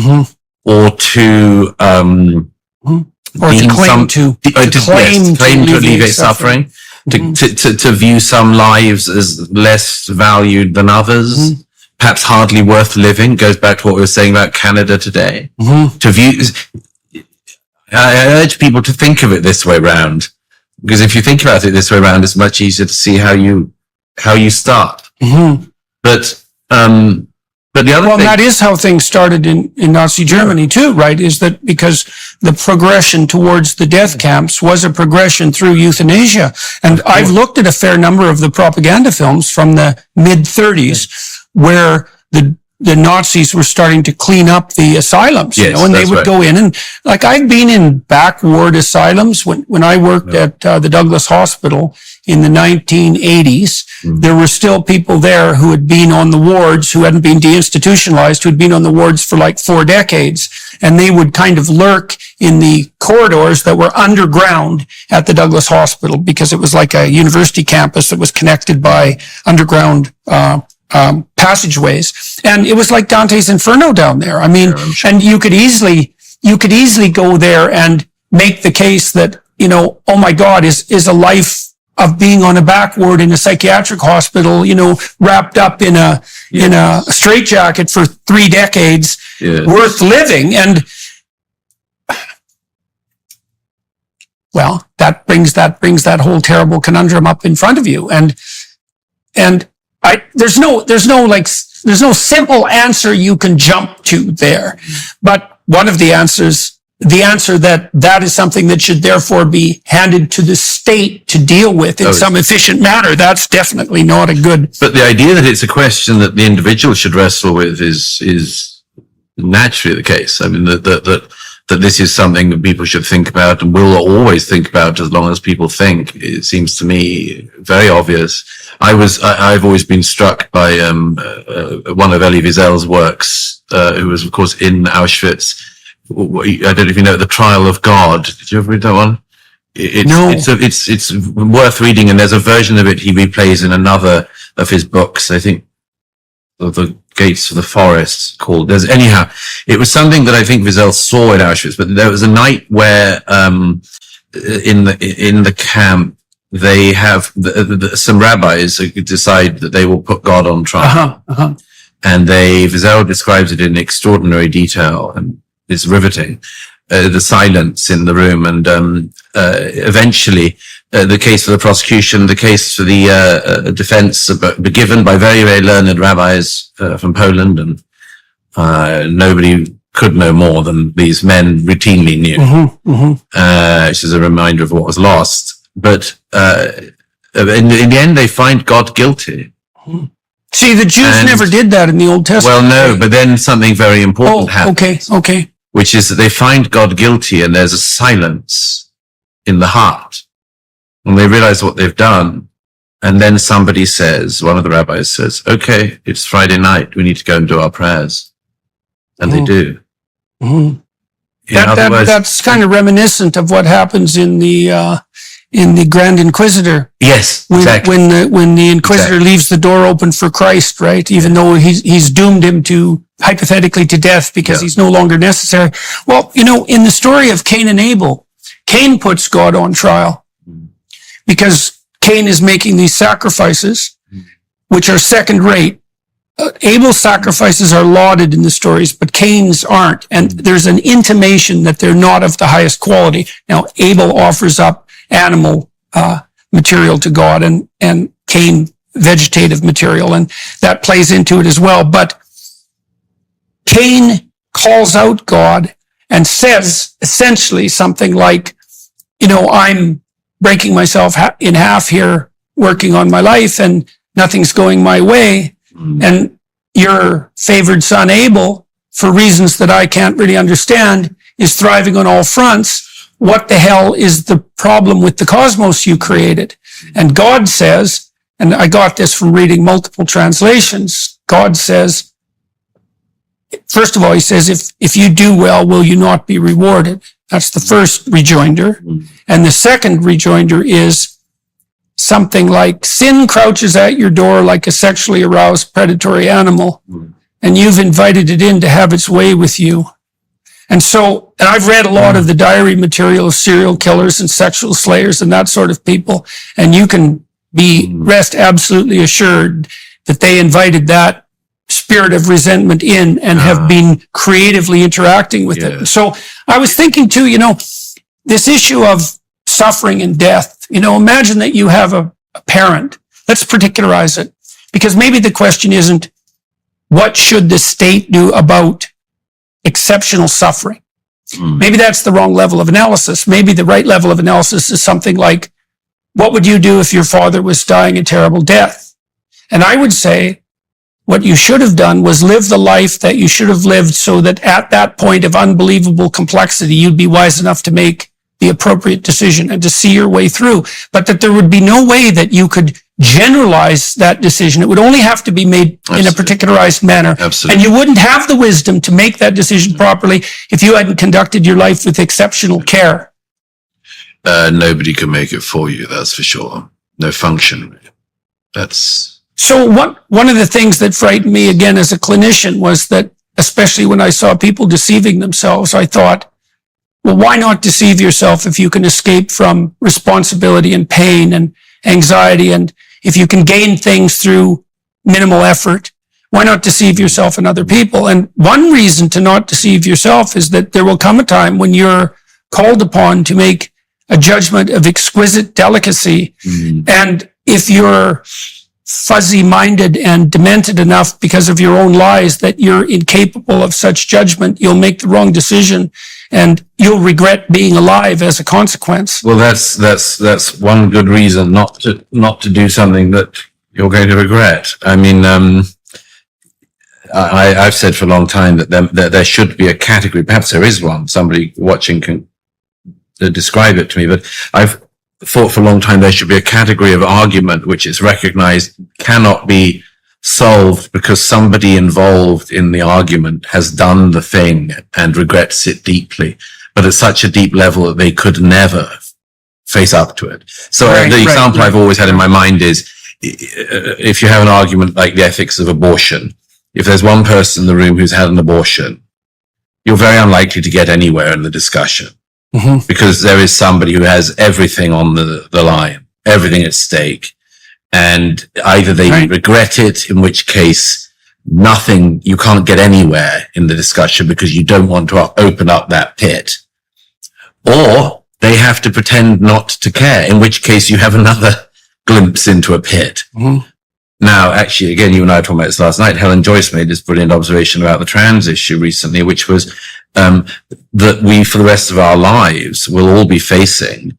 or to claim to alleviate suffering, to view some lives as less valued than others, perhaps hardly worth living. Goes back to what we were saying about Canada today. To view, I urge people to think of it this way round, because if you think about it this way round, it's much easier to see how you start. But the other thing, that is how things started in Nazi Germany too, right? Is that because the progression towards the death camps was a progression through euthanasia. And I've looked at a fair number of the propaganda films from the mid-30s where the Nazis were starting to clean up the asylums, and they would go in and, like, I've been in backward asylums when I worked at the Douglas Hospital in the 1980s. There were still people there who had been on the wards, who hadn't been deinstitutionalized, who had been on the wards for like 4 decades. And they would kind of lurk in the corridors that were underground at the Douglas Hospital, because it was like a university campus that was connected by underground passageways. And it was like Dante's Inferno down there. I mean, and you could easily go there and make the case that, oh my God, is a life of being on a backward in a psychiatric hospital, wrapped up in a straitjacket for 3 decades, worth living. And well, that brings that whole terrible conundrum up in front of you. And there's no simple answer you can jump to there. But one of the answers the answer that is something that should therefore be handed to the state to deal with in some efficient manner, that's definitely not a good. But the idea that it's a question that the individual should wrestle with is naturally the case. I mean, that this is something that people should think about and will always think about as long as people think. It seems to me very obvious. I've always been struck by one of Elie Wiesel's works, who was, of course, in Auschwitz. I don't know if you know The Trial of God. Did you ever read that one? No. It's worth reading, and there's a version of it he replays in another of his books. I think The Gates of the Forest called. Anyhow, it was something that I think Wiesel saw in Auschwitz, but there was a night where in the camp they have some rabbis who decide that they will put God on trial, and Wiesel describes it in extraordinary detail, and it's riveting. The silence in the room, and eventually the case for the prosecution, the case for the defense, given by very, very learned rabbis from Poland, and nobody could know more than these men routinely knew, which is a reminder of what was lost. But in the end, they find God guilty. See, the Jews never did that in the Old Testament. Well, no, but then something very important happens. Okay. Which is that they find God guilty, and there's a silence in the heart. And they realize what they've done. And then somebody says, one of the rabbis says, okay, it's Friday night. We need to go and do our prayers. And they do. In other words, that's kind of reminiscent of what happens in the Grand Inquisitor. Yes, exactly. When the Inquisitor leaves the door open for Christ, right? Even though he's doomed him to, hypothetically, to death because he's no longer necessary. Well, in the story of Cain and Abel, Cain puts God on trial because Cain is making these sacrifices, which are second rate. Abel's sacrifices are lauded in the stories, but Cain's aren't. And there's an intimation that they're not of the highest quality. Now, Abel offers up animal material to God, and Cain vegetative material, and that plays into it as well. But Cain calls out God and says essentially something like, I'm breaking myself in half here, working on my life, and nothing's going my way. And your favored son Abel, for reasons that I can't really understand, is thriving on all fronts. What the hell is the problem with the cosmos you created? And God says, and I got this from reading multiple translations, God says, first of all, he says, if you do well, will you not be rewarded? That's the first rejoinder. And the second rejoinder is something like, sin crouches at your door like a sexually aroused predatory animal, and you've invited it in to have its way with you. And I've read a lot of the diary material of serial killers and sexual slayers and that sort of people, and you can rest absolutely assured that they invited that spirit of resentment in and have been creatively interacting with it. So I was thinking too, this issue of suffering and death, imagine that you have a parent. Let's particularize it, because maybe the question isn't what should the state do about exceptional suffering. Maybe that's the wrong level of analysis. Maybe the right level of analysis is something like, what would you do if your father was dying a terrible death? And I would say, what you should have done was live the life that you should have lived, so that at that point of unbelievable complexity, you'd be wise enough to make the appropriate decision and to see your way through. But that there would be no way that you could generalize that decision. It would only have to be made in a particularized manner. Absolutely. And you wouldn't have the wisdom to make that decision properly if you hadn't conducted your life with exceptional care. Nobody can make it for you, that's for sure. No function. So one of the things that frightened me again as a clinician was that, especially when I saw people deceiving themselves, I thought, well, why not deceive yourself if you can escape from responsibility and pain and anxiety, and if you can gain things through minimal effort? Why not deceive yourself and other people? And one reason to not deceive yourself is that there will come a time when you're called upon to make a judgment of exquisite delicacy. And if you're fuzzy-minded and demented enough because of your own lies that you're incapable of such judgment, you'll make the wrong decision. and you'll regret being alive as a consequence. Well, that's one good reason not to do something that you're going to regret. I mean, I've said for a long time that there should be a category. Perhaps there is one. Somebody watching can describe it to me. But I've thought for a long time there should be a category of argument which is recognized cannot be solved because somebody involved in the argument has done the thing and regrets it deeply, but at such a deep level that they could never face up to it. So the example I've always had in my mind is if you have an argument like the ethics of abortion, if there's one person in the room who's had an abortion, you're very unlikely to get anywhere in the discussion because there is somebody who has everything on the line, everything at stake. And either they regret it, in which case you can't get anywhere in the discussion because you don't want to open up that pit, or they have to pretend not to care, in which case you have another glimpse into a pit. Now, actually, again, you and I were talking about this last night. Helen Joyce made this brilliant observation about the trans issue recently, which was that we, for the rest of our lives, will all be facing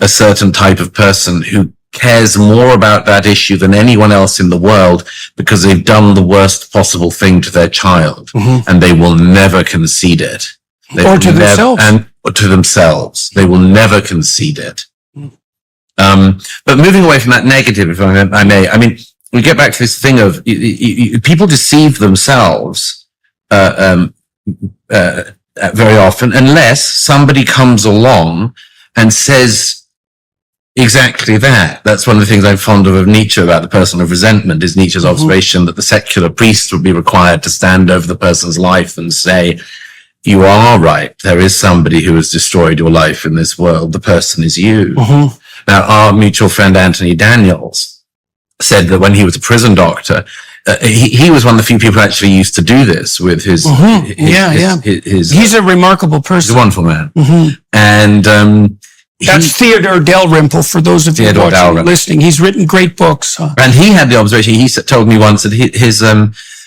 a certain type of person who cares more about that issue than anyone else in the world because they've done the worst possible thing to their child, and they will never concede it. Or to themselves. Or to themselves. They will never concede it. But moving away from that negative, if I may, I mean, we get back to this thing of people deceive themselves very often unless somebody comes along and says exactly that. That's one of the things I'm fond of Nietzsche about the person of resentment, is Nietzsche's observation that the secular priest would be required to stand over the person's life and say, you are right. There is somebody who has destroyed your life in this world. The person is you. Now, our mutual friend Anthony Daniels said that when he was a prison doctor, he was one of the few people who actually used to do this with his he's a remarkable person. He's a wonderful man. And that's Theodore Dalrymple, for those of you watching and listening. He's written great books. And he had the observation, he told me once that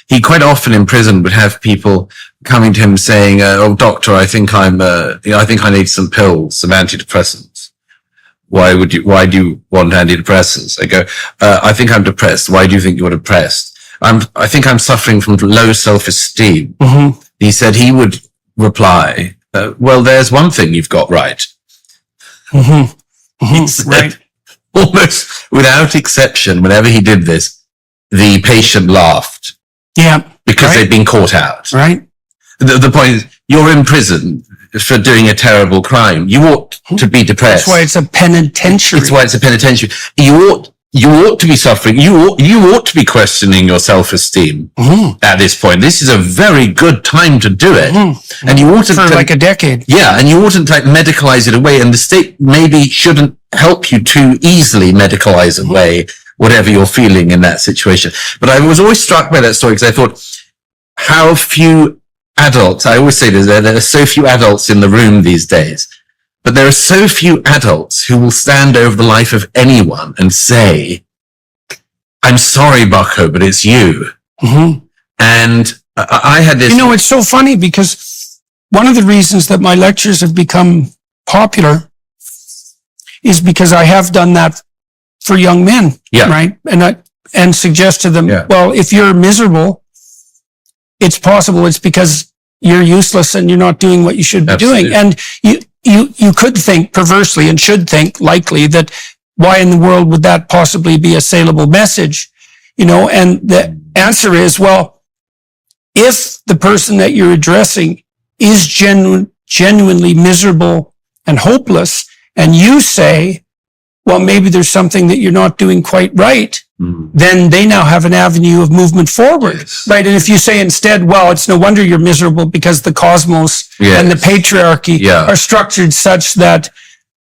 he quite often in prison would have people coming to him saying, oh, doctor, I think I need some pills, some antidepressants. Why do you want antidepressants? I go, I think I'm depressed. Why do you think you're depressed? I think I'm suffering from low self-esteem. He said he would reply, well, there's one thing you've got right. Right. Almost without exception, whenever he did this, the patient laughed. Yeah. Because they'd been caught out. Right. The point is, you're in prison for doing a terrible crime. You ought to be depressed. That's why it's a penitentiary. It's why it's a penitentiary. You ought to be suffering. You ought to be questioning your self-esteem at this point. This is a very good time to do it. And you oughtn't for like a decade. Yeah. And you oughtn't medicalize it away. And the state maybe shouldn't help you too easily medicalize away whatever you're feeling in that situation. But I was always struck by that story because I thought how few adults, I always say this, there are so few adults in the room these days, but there are so few adults who will stand over the life of anyone and say, I'm sorry, Bucko, but it's you. And I had this... it's so funny because one of the reasons that my lectures have become popular is because I have done that for young men, right? And suggest to them, well, if you're miserable, it's possible it's because you're useless and you're not doing what you should be doing. And you could think perversely and should think likely that why in the world would that possibly be a saleable message? And the answer is, well, if the person that you're addressing is genuinely miserable and hopeless, and you say, well, maybe there's something that you're not doing quite right, then they now have an avenue of movement forward, right? And if you say instead, well, it's no wonder you're miserable because the cosmos and the patriarchy are structured such that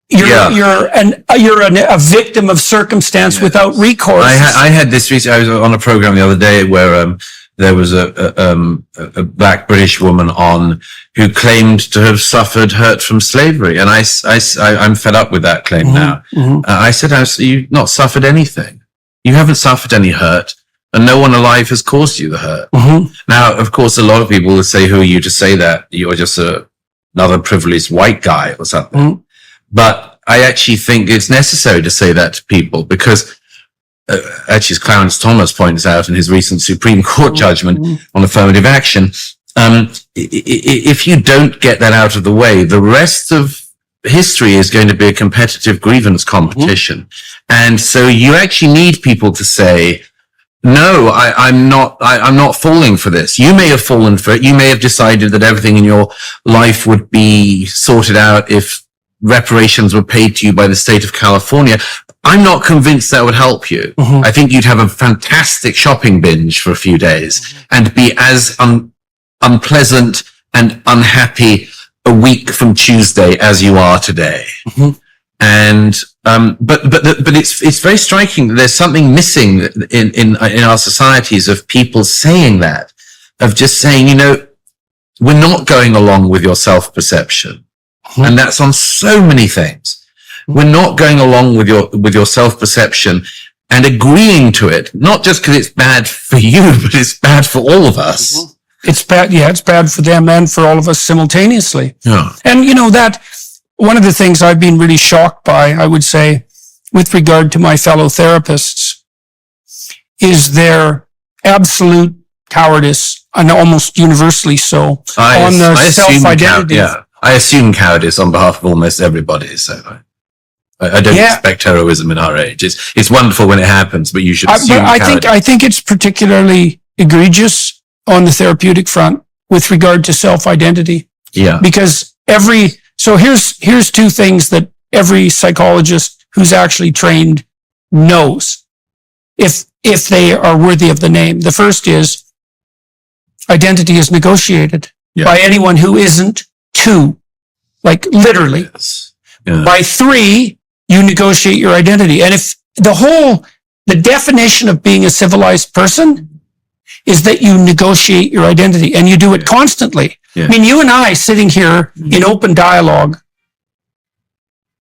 you're a victim of circumstance without recourse. I had this recently. I was on a program the other day where there was a black British woman on who claimed to have suffered hurt from slavery, and I'm fed up with that claim now. I said, you've not suffered anything. You haven't suffered any hurt, and no one alive has caused you the hurt. Now, of course, a lot of people will say, who are you to say that? You're just a another privileged white guy or something. Mhm. But I actually think it's necessary to say that to people because actually, as Clarence Thomas points out in his recent Supreme Court judgment on affirmative action, if you don't get that out of the way, the rest of history is going to be a competitive grievance competition. And so you actually need people to say, no, I'm not falling for this. You may have fallen for it. You may have decided that everything in your life would be sorted out if reparations were paid to you by the state of California. I'm not convinced that would help you. I think you'd have a fantastic shopping binge for a few days and be as unpleasant and unhappy a week from Tuesday as you are today. And but it's very striking that there's something missing in our societies of people saying that, of just saying, you know, we're not going along with your self-perception. And that's on so many things. We're not going along with your self-perception and agreeing to it, not just because it's bad for you, but it's bad for all of us. It's bad. Yeah, it's bad for them and for all of us simultaneously. Yeah. And you know that one of the things I've been really shocked by, I would say, with regard to my fellow therapists, is their absolute cowardice, and almost universally so, on the self-identity. I assume cowardice on behalf of almost everybody. So I don't expect heroism in our age. It's wonderful when it happens, but you should assume cowardice. I think it's particularly egregious on the therapeutic front with regard to self-identity. Yeah. Because so here's two things that every psychologist who's actually trained knows, if they are worthy of the name. The first is identity is negotiated by anyone who isn't two, like literally. Yes. Yeah. By three, you negotiate your identity. And if the definition of being a civilized person is that you negotiate your identity and you do it constantly. Yeah. I mean, you and I sitting here in open dialogue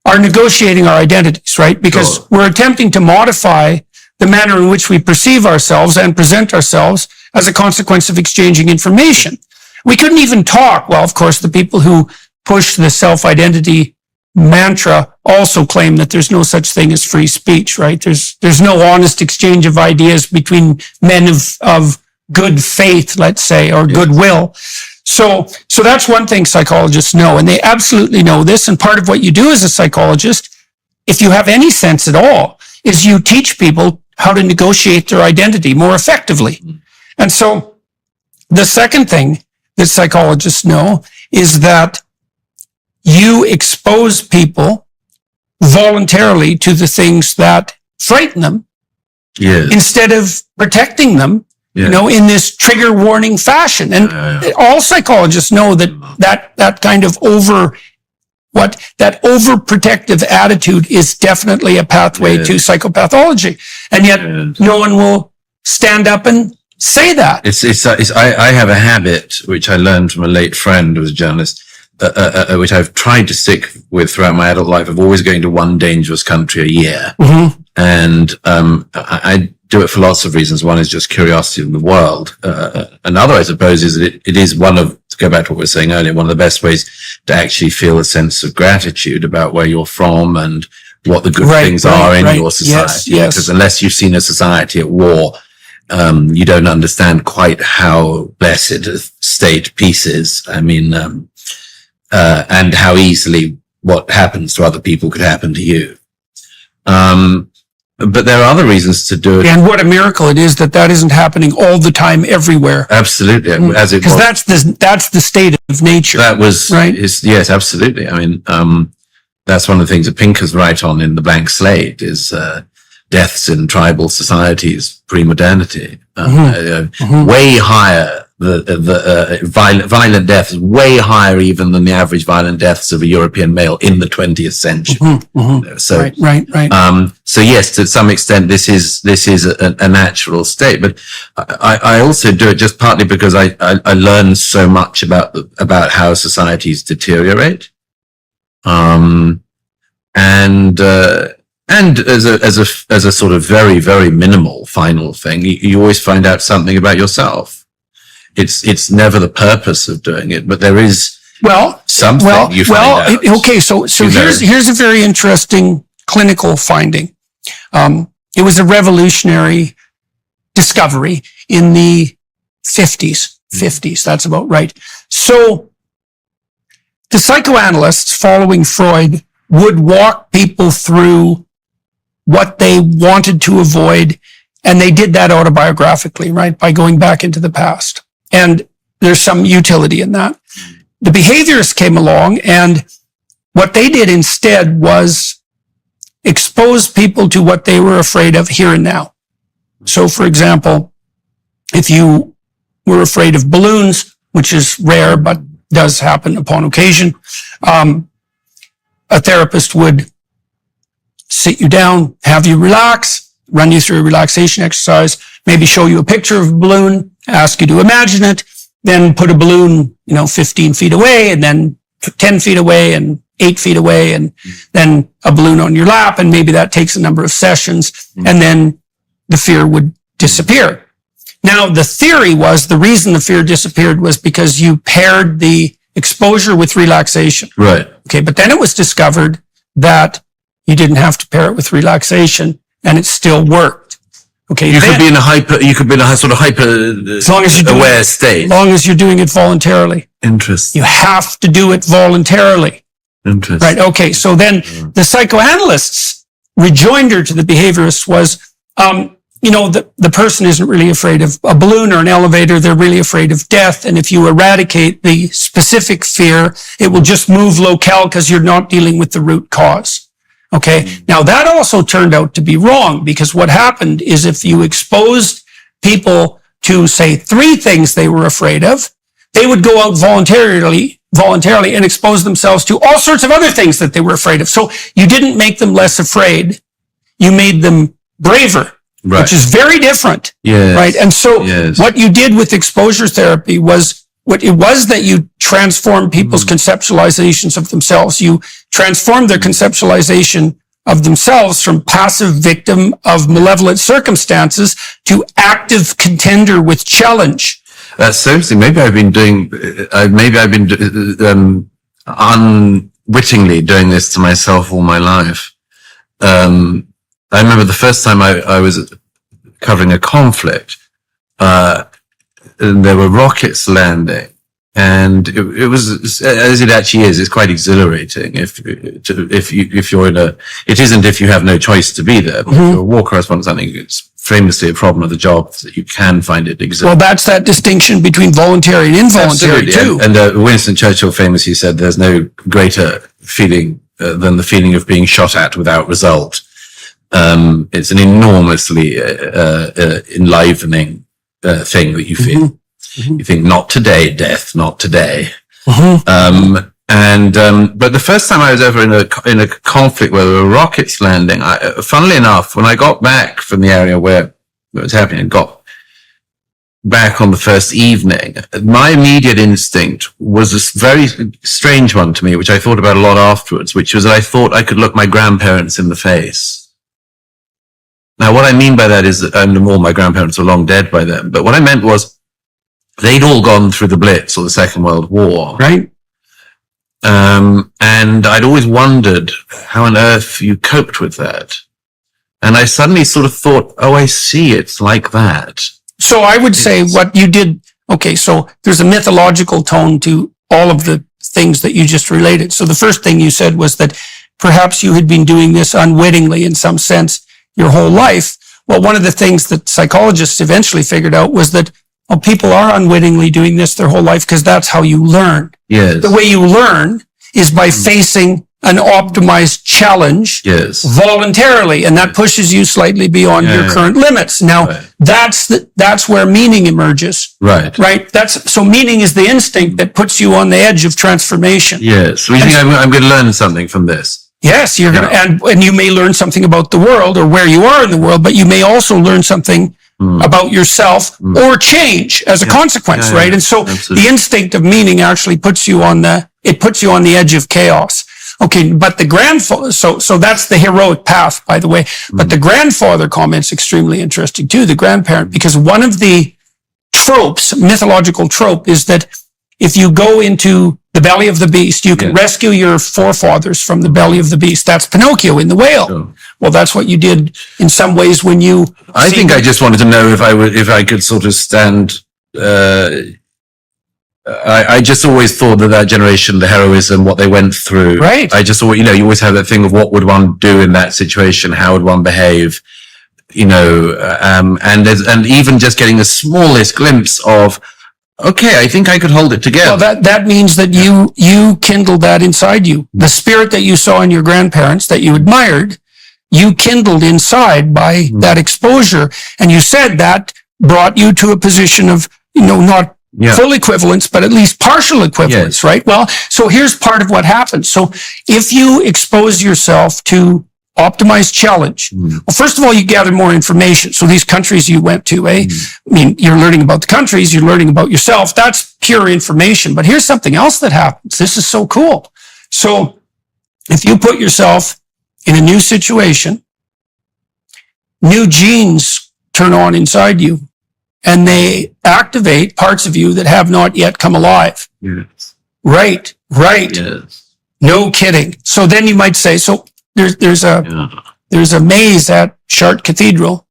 are negotiating our identities, right? Because we're attempting to modify the manner in which we perceive ourselves and present ourselves as a consequence of exchanging information. We couldn't even talk. Well, of course, the people who push the self-identity mantra also claim that there's no such thing as free speech, right? There's no honest exchange of ideas between men of good faith, let's say, or goodwill. So that's one thing psychologists know, and they absolutely know this. And part of what you do as a psychologist, if you have any sense at all, is you teach people how to negotiate their identity more effectively. And so the second thing that psychologists know is that you expose people voluntarily to the things that frighten them instead of protecting them, you know, in this trigger warning fashion. And all psychologists know that kind of overprotective attitude is definitely a pathway to psychopathology. And yet no one will stand up and say that. I have a habit, which I learned from a late friend who was a journalist, which I've tried to stick with throughout my adult life, of always going to one dangerous country a year. And I do it for lots of reasons. One is just curiosity in the world. Another, I suppose, is that it is to go back to what we were saying earlier, one of the best ways to actually feel a sense of gratitude about where you're from and what the good things are in your society. Yes. Because unless you've seen a society at war, you don't understand quite how blessed a state peace is. I mean, and how easily what happens to other people could happen to you. But there are other reasons to do it. And what a miracle it is that isn't happening all the time everywhere. Absolutely. As it was. Because that's the state of nature. That was, right? Yes, absolutely. I mean, that's one of the things that Pinker's right on in The Blank Slate is, deaths in tribal societies pre-modernity. Way higher. The violent deaths way higher even than the average violent deaths of a European male in the 20th century. So, right. So yes, to some extent, this is a natural state, but I also do it just partly because I learn so much about how societies deteriorate. And as a sort of very, very minimal final thing, you always find out something about yourself. It's never the purpose of doing it, but there is Well, something you find out. okay. So You know. here's a very interesting clinical finding. It was a revolutionary discovery in the 50s. That's about right. So the psychoanalysts following Freud would walk people through what they wanted to avoid. And they did that autobiographically, right? By going back into the past. And there's some utility in that. The behaviorists came along, and what they did instead was expose people to what they were afraid of here and now. So, for example, if you were afraid of balloons, which is rare but does happen upon occasion, a therapist would sit you down, have you relax, run you through a relaxation exercise, maybe show you a picture of a balloon, ask you to imagine it, then put a balloon, 15 feet away, and then 10 feet away, and 8 feet away, and then a balloon on your lap, and maybe that takes a number of sessions, and then the fear would disappear. Now, the theory was the reason the fear disappeared was because you paired the exposure with relaxation. Right. Okay, but then it was discovered that you didn't have to pair it with relaxation, and it still worked. Okay, You could be in a sort of hyper as long as you're doing aware it, state. as long as you're doing it voluntarily. Interesting. You have to do it voluntarily. Interesting. Right. Okay. So then the psychoanalysts' rejoinder to the behaviorists was, the person isn't really afraid of a balloon or an elevator. They're really afraid of death. And if you eradicate the specific fear, it will just move locale because you're not dealing with the root cause. Okay. Now that also turned out to be wrong, because what happened is if you exposed people to, say, 3 things they were afraid of, they would go out voluntarily and expose themselves to all sorts of other things that they were afraid of. So you didn't make them less afraid. You made them braver, Right. which is very different. Yes. Right. And so Yes. what you did with exposure therapy was that you transformed people's conceptualizations of themselves. You transformed their conceptualization of themselves from passive victim of malevolent circumstances to active contender with challenge. That's so interesting. Maybe I've been unwittingly doing this to myself all my life. I remember the first time I was covering a conflict, and there were rockets landing, and it was, as it actually is, it's quite exhilarating if you're in it isn't if you have no choice to be there, but if you're a war correspondent, I think it's famously a problem of the job that you can find it exhilarating. Well, that's that distinction between voluntary and involuntary too. And Winston Churchill famously said there's no greater feeling than the feeling of being shot at without result. It's an enormously enlivening thing that you feel. You think, not today, death, not today. But the first time I was ever in a conflict where there were rockets landing, funnily enough, when I got back from the area where it was happening, and got back on the first evening, my immediate instinct was this very strange one to me, which I thought about a lot afterwards, which was that I thought I could look my grandparents in the face. Now, what I mean by that is that all my grandparents are long dead by then, but what I meant was they'd all gone through the Blitz or the Second World War. Right. And I'd always wondered how on earth you coped with that. And I suddenly sort of thought, oh, I see, it's like that. So I would say what you did, okay, so there's a mythological tone to all of the things that you just related. So the first thing you said was that perhaps you had been doing this unwittingly in some sense your whole life. Well, one of the things that psychologists eventually figured out was that people are unwittingly doing this their whole life because that's how you learn. Yes. The way you learn is by facing an optimized challenge voluntarily, and that pushes you slightly beyond your current limits. Now, that's where meaning emerges. Right. So meaning is the instinct that puts you on the edge of transformation. Yes. So you think I'm going to learn something from this? Yes, you're going to, and you may learn something about the world or where you are in the world, but you may also learn something about yourself or change as a consequence, right? And so the instinct of meaning actually puts you on the edge of chaos. Okay, but the grandfather, so that's the heroic path, by the way. But the grandfather comment's extremely interesting too, the grandparent, because one of the tropes, mythological trope, is that if you go into the belly of the beast, you can rescue your forefathers from the belly of the beast. That's Pinocchio in The Whale. Sure. Well, that's what you did in some ways when you. I think I just wanted to know if I could sort of stand. I just always thought that generation, the heroism, what they went through. Right. I just thought, you always have that thing of what would one do in that situation? How would one behave? And even just getting the smallest glimpse of, okay, I think I could hold it together. Well, that means that you kindled that inside you. The spirit that you saw in your grandparents that you admired, you kindled inside by that exposure. And you said that brought you to a position of, not full equivalence, but at least partial equivalence, right? Well, so here's part of what happens. So if you expose yourself to optimized challenge, well, first of all, you gather more information. So these countries you went to, I mean, you're learning about the countries, you're learning about yourself. That's pure information. But here's something else that happens. This is so cool. So if you put yourself in a new situation, new genes turn on inside you, and they activate parts of you that have not yet come alive. Yes. Right. Yes. No kidding. So then you might say, so there's a maze at Chartres Cathedral.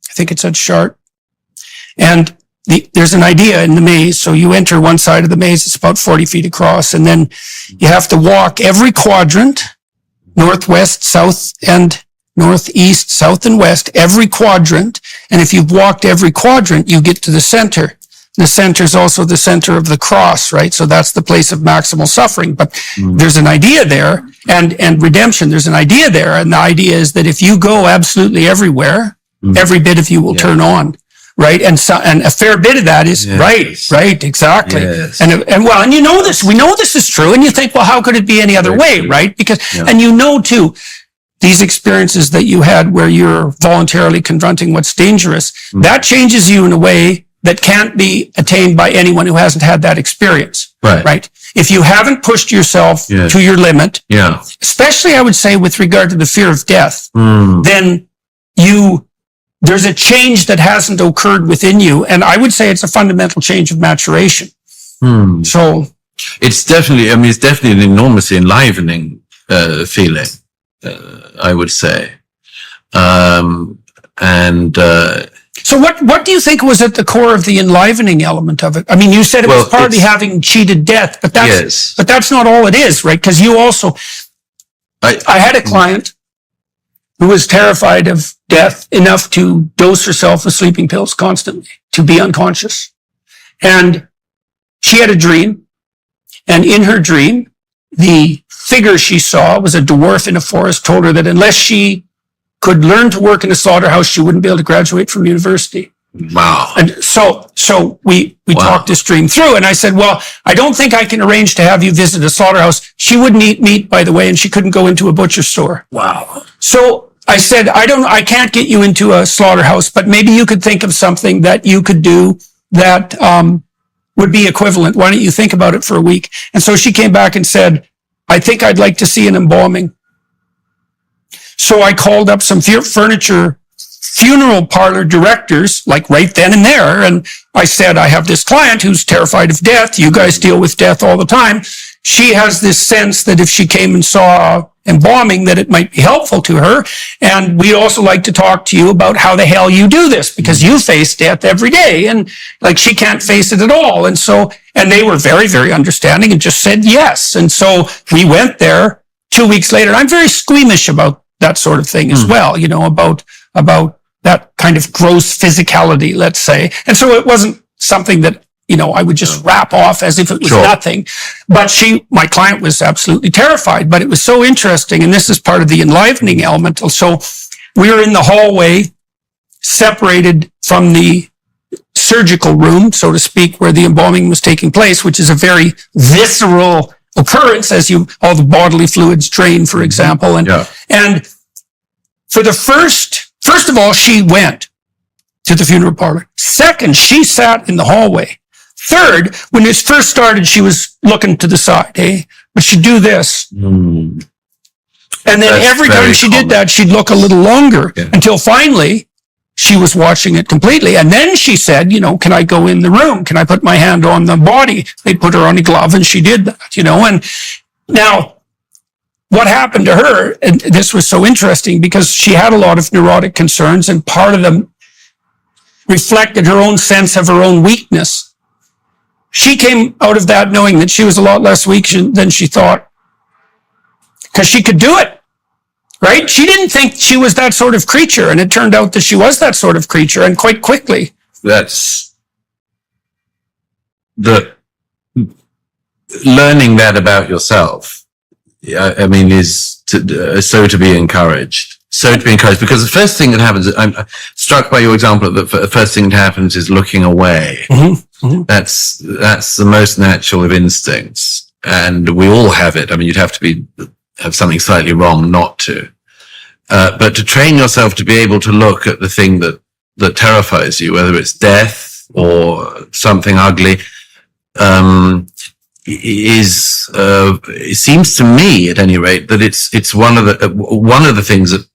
I think it's at Chartres. And there's an idea in the maze. So you enter one side of the maze, it's about 40 feet across, and then you have to walk every quadrant, northwest, south, and northeast, south, and west, every quadrant. And if you've walked every quadrant, you get to the center. The center is also the center of the cross, right? So that's the place of maximal suffering. But there's an idea there, and redemption, there's an idea there. And the idea is that if you go absolutely everywhere, every bit of you will turn on, right? And a fair bit of that is right, exactly. Yes. And we know this is true. And you think, well, how could it be any other way, right? Because, and too, these experiences that you had where you're voluntarily confronting what's dangerous, that changes you in a way that can't be attained by anyone who hasn't had that experience. Right. If you haven't pushed yourself to your limit, especially I would say with regard to the fear of death, then there's a change that hasn't occurred within you. And I would say it's a fundamental change of maturation. So it's definitely an enormously enlivening, feeling. I would say. So what do you think was at the core of the enlivening element of it? I mean, you said it was partly having cheated death, but that's not all it is, right? Because you also, I had a client who was terrified of death enough to dose herself with sleeping pills constantly to be unconscious. And she had a dream, and in her dream, the figure she saw was a dwarf in a forest, told her that unless she could learn to work in a slaughterhouse, she wouldn't be able to graduate from university. Wow. And so we talked this dream through, and I said, well, I don't think I can arrange to have you visit a slaughterhouse. She wouldn't eat meat, by the way, and she couldn't go into a butcher store. Wow. So I said, I can't get you into a slaughterhouse, but maybe you could think of something that you could do that, would be equivalent. Why don't you think about it for a week? And so she came back and said, I think I'd like to see an embalming. So I called up some funeral parlor directors, like right then and there. And I said, I have this client who's terrified of death. You guys deal with death all the time. She has this sense that if she came and saw embalming, that it might be helpful to her. And we'd also like to talk to you about how the hell you do this, because you face death every day, and like she can't face it at all. And they were very, very understanding and just said yes. And so we went there 2 weeks later. I'm very squeamish about that sort of thing as well, about that kind of gross physicality, let's say. And so it wasn't something that, I would just wrap off as if it was nothing. But my client was absolutely terrified, but it was so interesting. And this is part of the enlivening element. So we were in the hallway, separated from the surgical room, so to speak, where the embalming was taking place, which is a very visceral occurrence as all the bodily fluids drain, for example. And for the first of all, she went to the funeral parlor. Second, she sat in the hallway. Third, when it first started, she was looking to the side, but she'd do this. And then every time she did that, she'd look a little longer until finally she was watching it completely. And then she said, can I go in the room? Can I put my hand on the body? They put her on a glove and she did that, and now what happened to her, and this was so interesting because she had a lot of neurotic concerns, and part of them reflected her own sense of her own weakness. She came out of that knowing that she was a lot less weak than she thought, because she could do it, right? She didn't think she was that sort of creature, and it turned out that she was that sort of creature, and quite quickly. That's the learning that about yourself. I mean, is so to be encouraged. Because the first thing that happens, I'm struck by your example, that the first thing that happens is looking away. Mm-hmm. Mm-hmm. That's the most natural of instincts. And we all have it. I mean, you'd have to have something slightly wrong not to. But to train yourself to be able to look at the thing that terrifies you, whether it's death or something ugly, it seems to me, at any rate, that it's one of the things that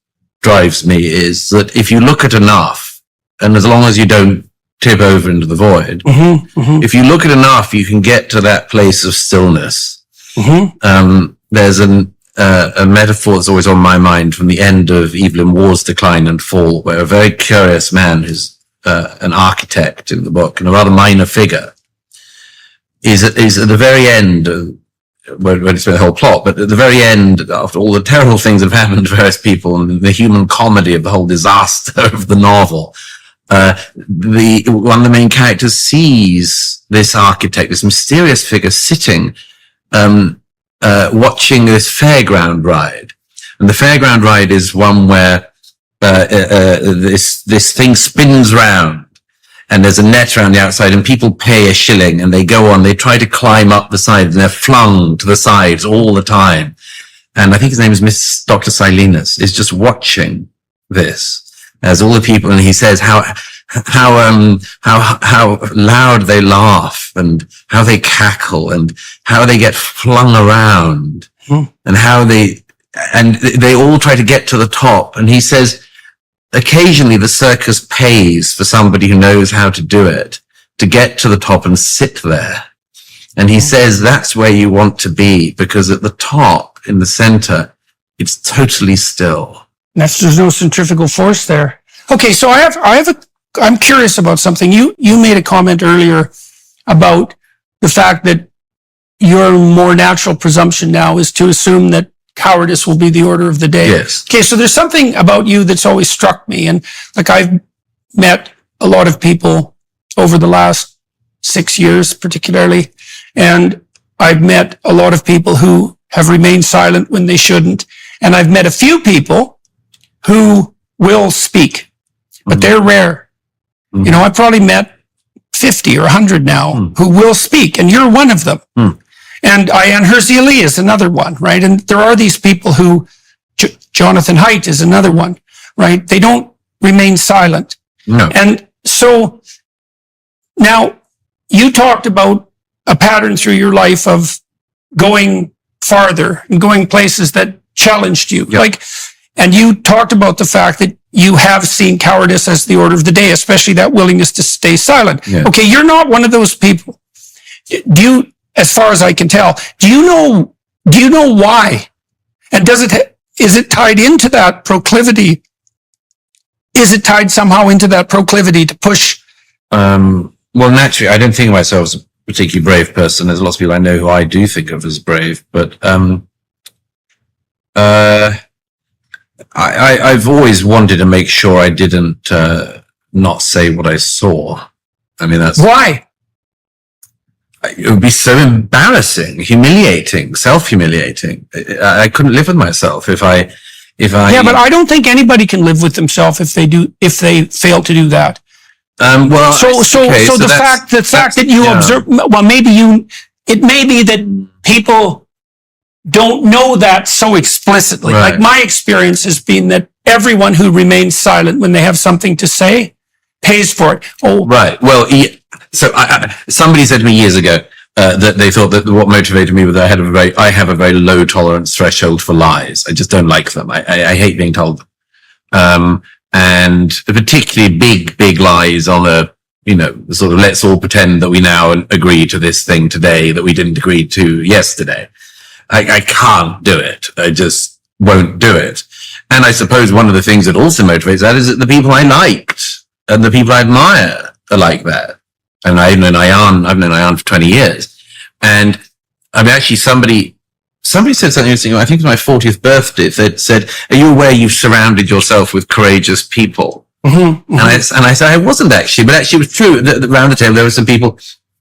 drives me is that if you look at enough, and as long as you don't tip over into the void, mm-hmm, mm-hmm. if you look at enough, you can get to that place of stillness. Mm-hmm. There's a metaphor that's always on my mind from the end of Evelyn Waugh's Decline and Fall, where a very curious man who's an architect in the book and a rather minor figure is at the very end, when it's been the whole plot, but at the very end, after all the terrible things that have happened to various people and the human comedy of the whole disaster of the novel, one of the main characters sees this architect, this mysterious figure sitting, watching this fairground ride. And the fairground ride is one where this thing spins round, and there's a net around the outside, and people pay a shilling, and they go on, they try to climb up the side, and they're flung to the sides all the time. And I think his name is Dr. Silenus, is just watching this as all the people, and he says how loud they laugh, and how they cackle, and how they get flung around, and how they all try to get to the top. And he says, occasionally the circus pays for somebody who knows how to do it to get to the top and sit there. And he says that's where you want to be, because at the top, in the center, it's totally still. There's no centrifugal force there. Okay, so I'm curious about something. You made a comment earlier about the fact that your more natural presumption now is to assume that cowardice will be the order of the day. Yes. Okay, so there's something about you that's always struck me. And like, I've met a lot of people over the last 6 years, particularly, and I've met a lot of people who have remained silent when they shouldn't. And I've met a few people who will speak, but they're rare. Mm-hmm. I've probably met 50 or 100 now who will speak, and you're one of them. And Ayaan Hirsi Ali is another one, right? And there are these people who, Jonathan Haidt is another one, right? They don't remain silent. No. And so now you talked about a pattern through your life of going farther and going places that challenged you. Yep. And you talked about the fact that you have seen cowardice as the order of the day, especially that willingness to stay silent. Yeah. Okay, you're not one of those people. Do you, as far as I can tell, do you know why? And is it tied into that proclivity? Is it tied somehow into that proclivity to push? Well, naturally, I don't think of myself as a particularly brave person. There's lots of people I know who I do think of as brave, but I've always wanted to make sure I didn't not say what I saw. I mean, that's why. It would be so embarrassing, humiliating, self-humiliating. I couldn't live with myself if I. Yeah, but I don't think anybody can live with themselves if they fail to do that. Well, the fact that you observe, well, it may be that people don't know that so explicitly. Right. Like, my experience has been that everyone who remains silent when they have something to say pays for it. Oh, right. Well, so somebody said to me years ago that they thought that what motivated me was I have a very low tolerance threshold for lies. I just don't like them. I hate being told them. and particularly big lies on a, sort of let's all pretend that we now agree to this thing today that we didn't agree to yesterday. I can't do it. I just won't do it. And I suppose one of the things that also motivates that is that the people I liked and the people I admire are like that. And I've known Ayan for 20 years. And I mean, actually somebody said something interesting. I think it was my 40th birthday that said, are you aware you've surrounded yourself with courageous people? Mm-hmm, mm-hmm. And I said, I wasn't actually, but actually it was true. Around the table, there were some people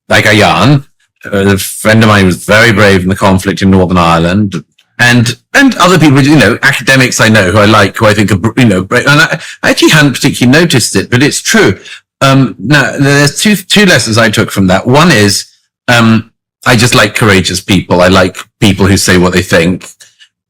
like Ayan, a friend of mine who was very brave in the conflict in Northern Ireland, and other people, academics I know who I like, who I think are, brave. And I actually hadn't particularly noticed it, but it's true. Now there's two lessons I took from that. One is, I just like courageous people. I like people who say what they think,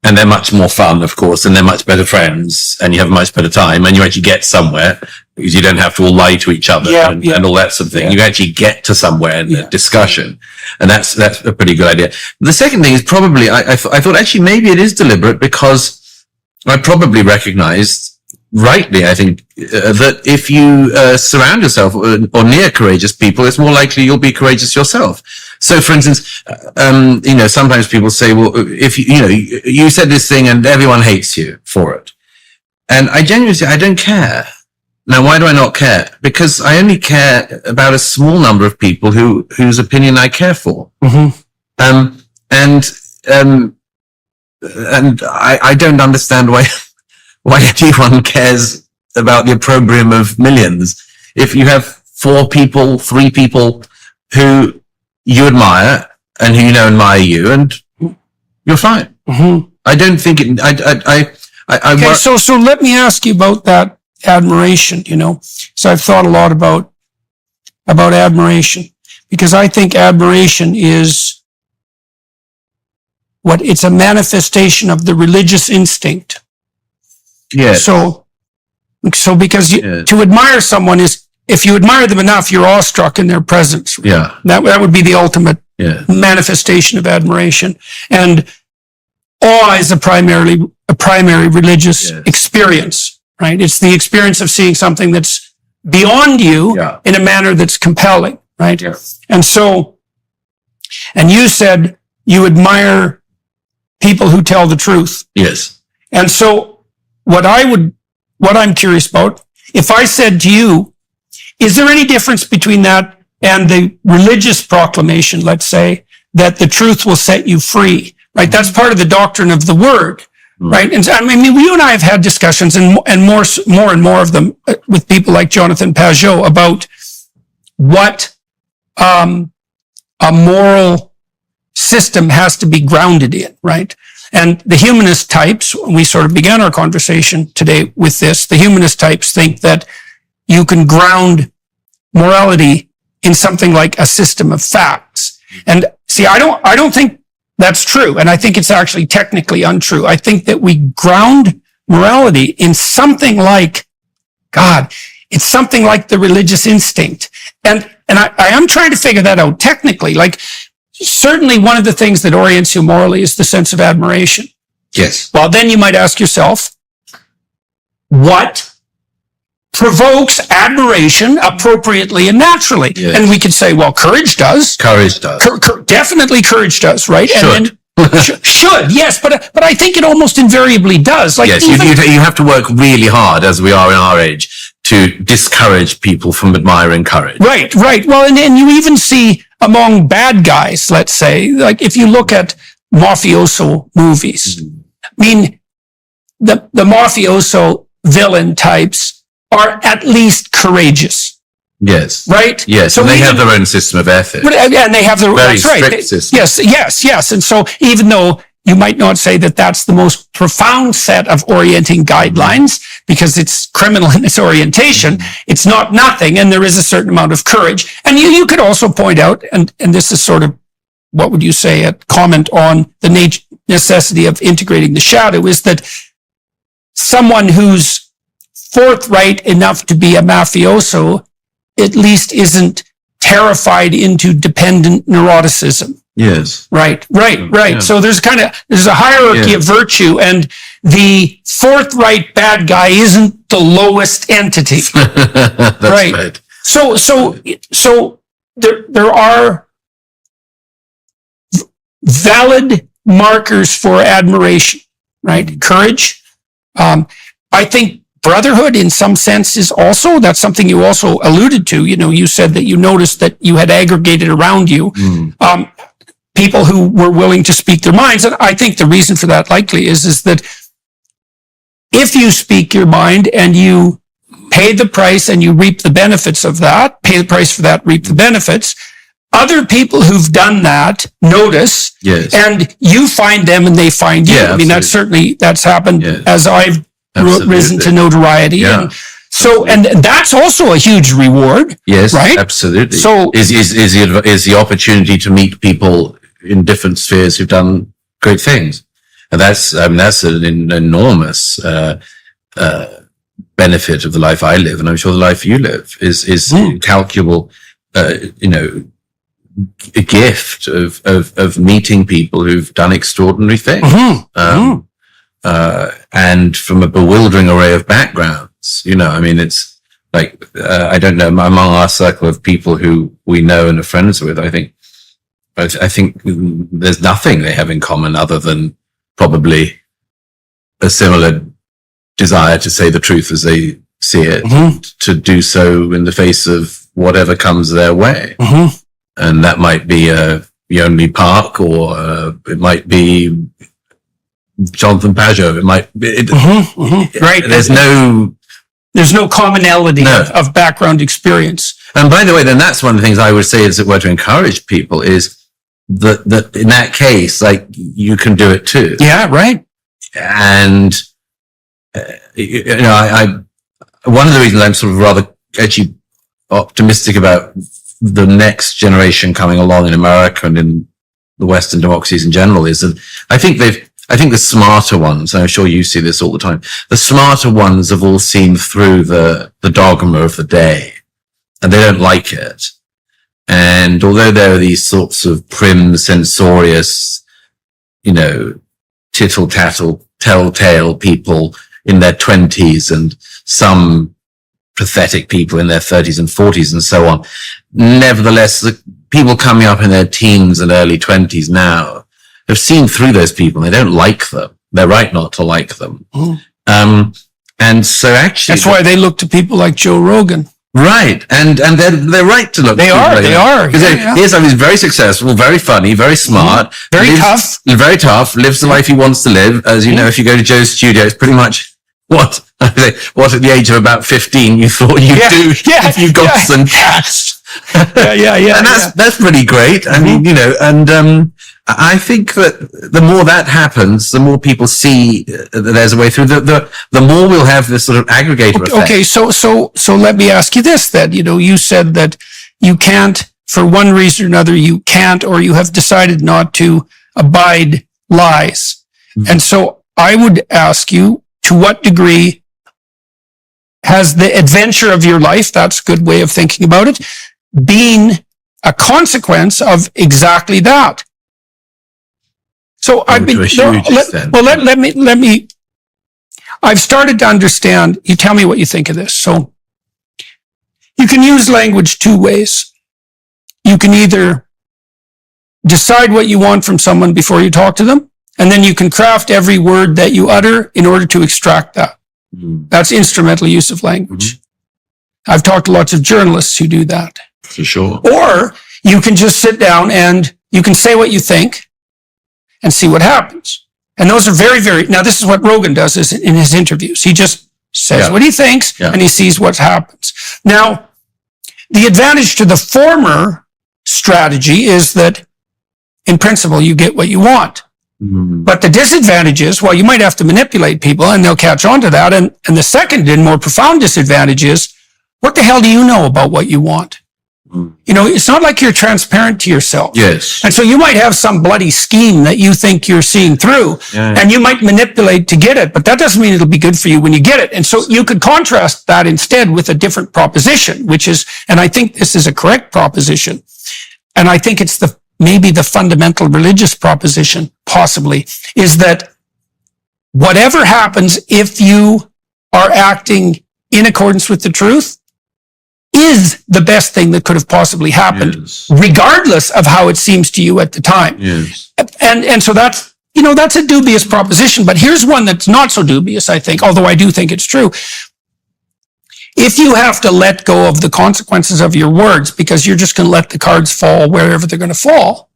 and they're much more fun, of course, and they're much better friends, and you have a much better time, and you actually get somewhere because you don't have to all lie to each other and all that sort of thing. You actually get to somewhere in the discussion, and that's a pretty good idea. The second thing is probably I thought actually maybe it is deliberate because I probably recognized rightly, I think, that if you surround yourself or near courageous people, it's more likely you'll be courageous yourself. So, for instance, sometimes people say, well, if you said this thing and everyone hates you for it. And I genuinely say, I don't care. Now, why do I not care? Because I only care about a small number of people whose opinion I care for. Mm-hmm. And I don't understand why anyone cares about the opprobrium of millions. If you have 3 people who you admire and who admire you, and you're fine. Mm-hmm. I don't think it. Okay, so let me ask you about that admiration. So I've thought a lot about admiration, because I think admiration is it's a manifestation of the religious instinct. Yeah. So because to admire someone is, if you admire them enough, you're awestruck in their presence. Yeah. That would be the ultimate manifestation of admiration. And awe is a primary religious experience, right? It's the experience of seeing something that's beyond you in a manner that's compelling, right? Yeah. And you said you admire people who tell the truth. Yes. And so what I'm curious about, if I said to you, is there any difference between that and the religious proclamation, let's say, that the truth will set you free, right? That's part of the doctrine of the word, right? And I mean, you and I have had discussions and more of them with people like Jonathan Pageau about what a moral system has to be grounded in, right? And the humanist types, we sort of began our conversation today with this, the humanist types think that you can ground morality in something like a system of facts. And see, I don't think that's true. And I think it's actually technically untrue. I think that we ground morality in something like, it's something like the religious instinct. And I am trying to figure that out technically. Like, certainly one of the things that orients you morally is the sense of admiration. Yes. Well, then you might ask yourself, what provokes admiration appropriately and naturally? Yes. And we could say, well, courage does. Courage does. Definitely courage does, right? Should. Should, yes, but I think it almost invariably does. Like, yes, you have to work really hard, as we are in our age, to discourage people from admiring courage. Right. Well, and you even see among bad guys, let's say, like if you look at mafioso movies, I mean, the mafioso villain types are at least courageous. Yes. Right? Yes. So and they have their own system of ethics. And they have their very that's right. strict system. Yes. And so even though you might not say that that's the most profound set of orienting guidelines because it's criminal in its orientation, it's not nothing, and there is a certain amount of courage. And you could also point out, and this is sort of, what would you say, a comment on the necessity of integrating the shadow, is that someone who's forthright enough to be a mafioso at least isn't terrified into dependent neuroticism, Yes. Right. Yeah. So there's a hierarchy Yeah. of virtue, and the forthright bad guy isn't the lowest entity. That's right. So there are valid markers for admiration, right? Courage. I think brotherhood in some sense is also, that's something you also alluded to. You know, you said that you noticed that you had aggregated around you, people who were willing to speak their minds. And I think the reason for that likely is that if you speak your mind and you pay the price and you reap the benefits of that, pay the price for that, reap the benefits, other people who've done that notice, Yes. and you find them and they find you. Yeah, I mean, that's happened Yeah. as I've risen to notoriety. Yeah. And so, and that's also a huge reward. Yes, right? absolutely. So- is the opportunity to meet people in different spheres who've done great things, and that's an enormous benefit of the life I live, and I'm sure the life you live is incalculable. A gift of meeting people who've done extraordinary things, and from a bewildering array of backgrounds. You know, I mean, it's like I don't know, among our circle of people who we know and are friends with, I think there's nothing they have in common other than probably a similar desire to say the truth as they see it, to do so in the face of whatever comes their way. And that might be Yeonmi Park, or it might be Jonathan Pajot. It might be, Right. There's no commonality of background experience. And by the way, then that's one of the things I would say is that we're to encourage people is that in that case, like, you can do it too. Yeah, right. And, I one of the reasons I'm sort of rather actually optimistic about the next generation coming along in America and in the Western democracies in general is that I think the smarter ones, and I'm sure you see this all the time, the smarter ones have all seen through the dogma of the day, and they don't like it. And although there are these sorts of prim, censorious, tittle-tattle, telltale people in their 20s and some pathetic people in their 30s and 40s and so on. Nevertheless, the people coming up in their teens and early 20s now have seen through those people. They don't like them. They're right not to like them. And so actually, That's why they look to people like Joe Rogan. right. And they're right to look. They are. Because Yeah. here's somebody who's very successful, very funny, very smart, Very tough. very tough, lives the life he wants to live. As you know, if you go to Joe's studio, it's pretty much what at the age of about 15 you thought you'd do if you got some cash. Yeah. And that's pretty great. I mean, I think that the more that happens, the more people see that there's a way through. The more we'll have this sort of aggregator effect. Okay, so let me ask you this then. You said that you can't, for one reason or another, you can't, or you have decided not to abide lies. And so I would ask you, to what degree has the adventure of your life, that's a good way of thinking about it, been a consequence of exactly that? So I've been, let me, I've started to understand, you tell me what you think of this. So you can use language two ways. You can either decide what you want from someone before you talk to them, and then you can craft every word that you utter in order to extract that. That's instrumental use of language. I've talked to lots of journalists who do that. For sure. Or you can just sit down and you can say what you think and see what happens. And those are very, very, now this is what Rogan does is in his interviews. He just says what he thinks and he sees what happens. Now, the advantage to the former strategy is that in principle, you get what you want. But the disadvantage is, well, you might have to manipulate people and they'll catch on to that. And the second and more profound disadvantage is, what the hell do you know about what you want? It's not like you're transparent to yourself. Yes. And so you might have some bloody scheme that you think you're seeing through and you might manipulate to get it, but that doesn't mean it'll be good for you when you get it. And so you could contrast that instead with a different proposition, which is, and I think this is a correct proposition, and I think it's the maybe the fundamental religious proposition, possibly, is that whatever happens, if you are acting in accordance with the truth, is the best thing that could have possibly happened, Yes. regardless of how it seems to you at the time. Yes. And so that's, that's a dubious proposition, but here's one that's not so dubious, I think, although I do think it's true. If you have to let go of the consequences of your words because you're just going to let the cards fall wherever they're going to fall,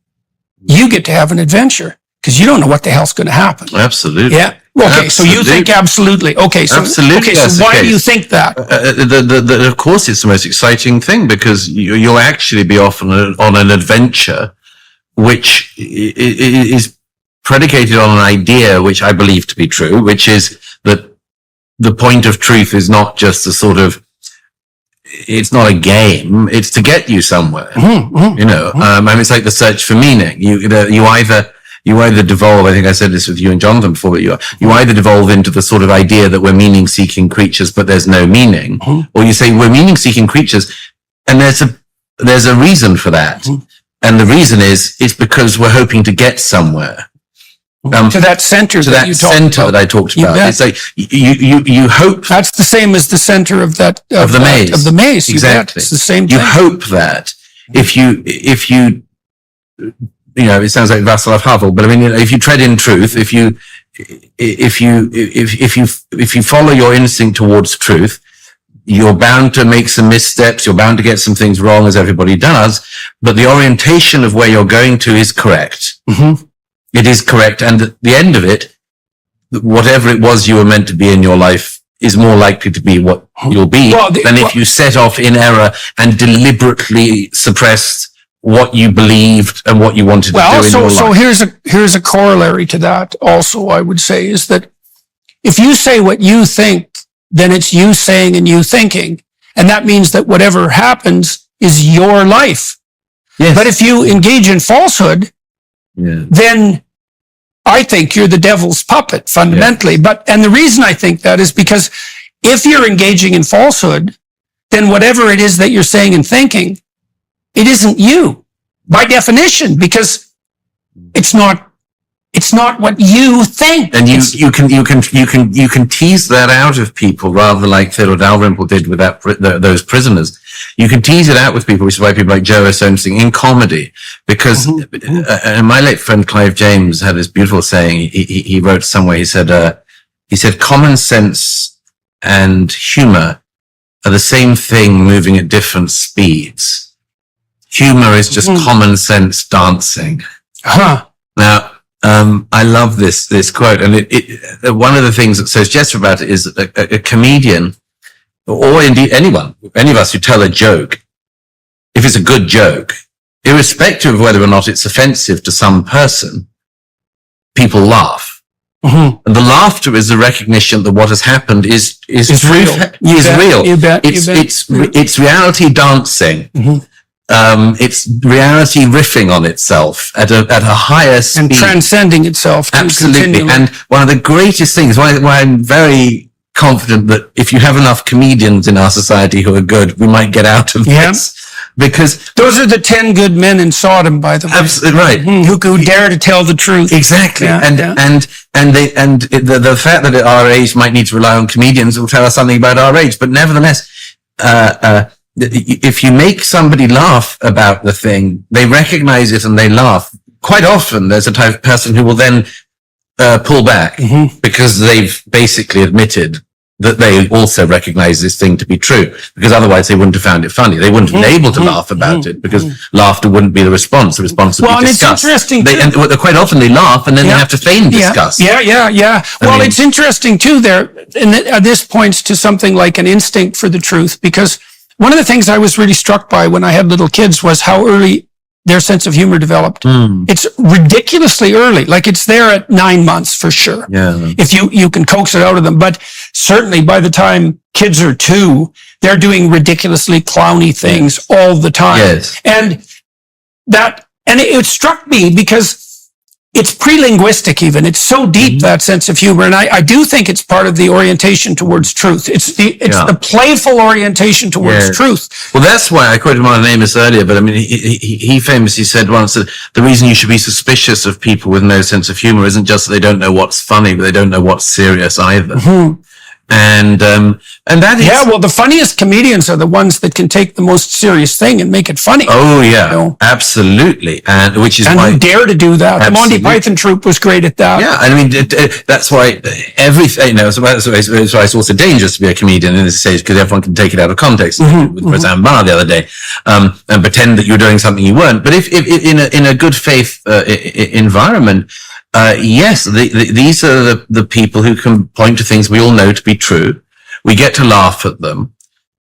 you get to have an adventure because you don't know what the hell's going to happen. Absolutely. Yeah. Okay. So you think absolutely. Okay. So, Absolutely, okay. that's So the why do case. you think that? Of course, it's the most exciting thing because you'll actually be off on an adventure, which is predicated on an idea, which I believe to be true, which is that the point of truth is not just a sort of, it's not a game, it's to get you somewhere. It's like the search for meaning. You either devolve, I think I said this with you and Jonathan before, but you either devolve into the sort of idea that we're meaning-seeking creatures, but there's no meaning, or you say we're meaning-seeking creatures, and there's a reason for that, and the reason is it's because we're hoping to get somewhere. To that center that you talked about. that I talked You about. bet. It's like you hope That's the same as the center of that of the maze. Of the maze. You bet. Exactly. It's the same You thing. hope that if you it sounds like Václav Havel, but I mean, if you tread in truth, if you follow your instinct towards truth, you're bound to make some missteps. You're bound to get some things wrong, as everybody does. But the orientation of where you're going to is correct. It is correct. And at the end of it, whatever it was you were meant to be in your life is more likely to be what you'll be than if you set off in error and deliberately suppressed what you believed and what you wanted to do in your life. So here's a corollary to that also, I would say, is that if you say what you think, then it's you saying and you thinking. And that means that whatever happens is your life. Yes. But if you engage in falsehood, then I think you're the devil's puppet fundamentally. And the reason I think that is because if you're engaging in falsehood, then whatever it is that you're saying and thinking, it isn't you by definition, because it's not what you think. And you can tease that out of people rather like Theodore Dalrymple did with those prisoners. You can tease it out with people, which is why people like Joe Osteen in comedy, because my late friend Clive James had this beautiful saying. He wrote somewhere. He said common sense and humor are the same thing moving at different speeds. Humor is just common sense dancing. Now, I love this quote, and one of the things that says Jester about it is that a comedian, or indeed any of us who tell a joke, if it's a good joke, irrespective of whether or not it's offensive to some person, people laugh. And the laughter is the recognition that what has happened is real. You bet. It's reality dancing. It's reality riffing on itself at a higher speed. And transcending itself. Absolutely. And one of the greatest things, why I'm very confident that if you have enough comedians in our society who are good, we might get out of this. Because those are the 10 good men in Sodom, by the way. Absolutely right. Who dare to tell the truth. Exactly. The fact that at our age might need to rely on comedians will tell us something about our age. But nevertheless, if you make somebody laugh about the thing, they recognize it and they laugh. Quite often, there's a type of person who will then pull back because they've basically admitted that they also recognize this thing to be true, because otherwise they wouldn't have found it funny. They wouldn't have been able to laugh about it because laughter wouldn't be the response. The response would be disgust. It's interesting and quite often they laugh and then they have to feign disgust. Well, it's interesting too there, and this points to something like an instinct for the truth, because one of the things I was really struck by when I had little kids was how early their sense of humor developed. It's ridiculously early. Like it's there at 9 months for sure. Yeah. If you can coax it out of them. But certainly by the time kids are 2, they're doing ridiculously clowny things all the time. Yes. And it struck me because it's pre-linguistic even. It's so deep, that sense of humor. And I do think it's part of the orientation towards truth. It's the playful orientation towards truth. Well, that's why I quoted Martin Amis earlier, but I mean, he famously said once that the reason you should be suspicious of people with no sense of humor isn't just that they don't know what's funny, but they don't know what's serious either. Mm-hmm. And that is... Yeah, well, the funniest comedians are the ones that can take the most serious thing and make it funny. Oh, yeah, you know? Absolutely. And which is and why... who dare to do that. Absolutely. The Monty Python troupe was great at that. Yeah, I mean, that's why everything, you know, so that's why it's also dangerous to be a comedian in this stage, because everyone can take it out of context. With Roseanne Barr the other day, and pretend that you're doing something you weren't. But if in a good faith environment, yes, these are the people who can point to things we all know to be true. We get to laugh at them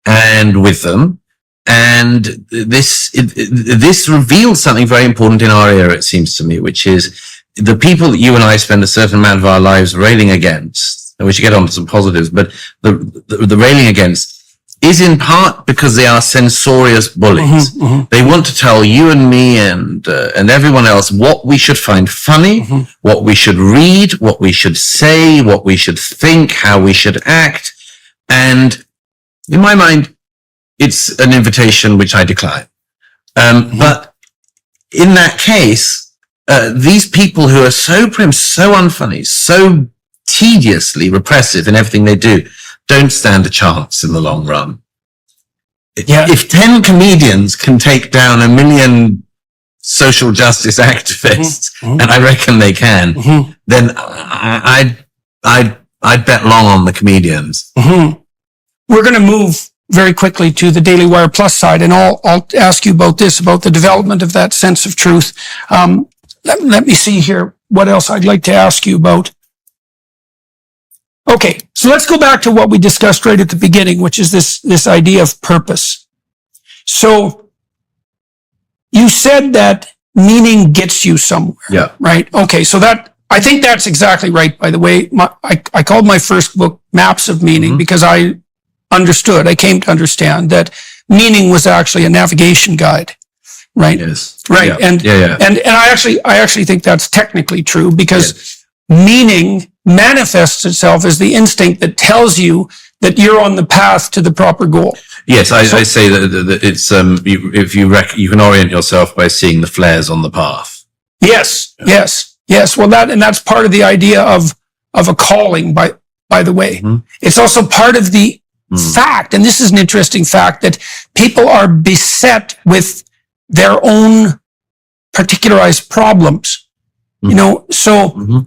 and with them. And this reveals something very important in our era, it seems to me, which is the people that you and I spend a certain amount of our lives railing against, and we should get on to some positives, but the railing against is in part because they are censorious bullies. They want to tell you and me and everyone else what we should find funny, what we should read, what we should say, what we should think, how we should act. And in my mind, it's an invitation which I decline. But in that case, these people who are so prim, so unfunny, so tediously repressive in everything they do, don't stand a chance in the long run. Yeah. If 10 comedians can take down 1 million social justice activists, and I reckon they can, then I'd bet long on the comedians. We're going to move very quickly to the Daily Wire Plus side, and I'll ask you about this, about the development of that sense of truth. Let me see here what else I'd like to ask you about. Okay, so let's go back to what we discussed right at the beginning, which is this idea of purpose. So you said that meaning gets you somewhere. Yeah. Right? Okay, so I think that's exactly right, by the way. I called my first book Maps of Meaning because I came to understand that meaning was actually a navigation guide. Right? Yes. Right. Yeah. And I actually think that's technically true, because meaning manifests itself as the instinct that tells you that you're on the path to the proper goal. Yes, I say that it's you can orient yourself by seeing the flares on the path. Yes. Well, that's part of the idea of a calling. By the way, it's also part of the fact, and this is an interesting fact, that people are beset with their own particularized problems. You know, so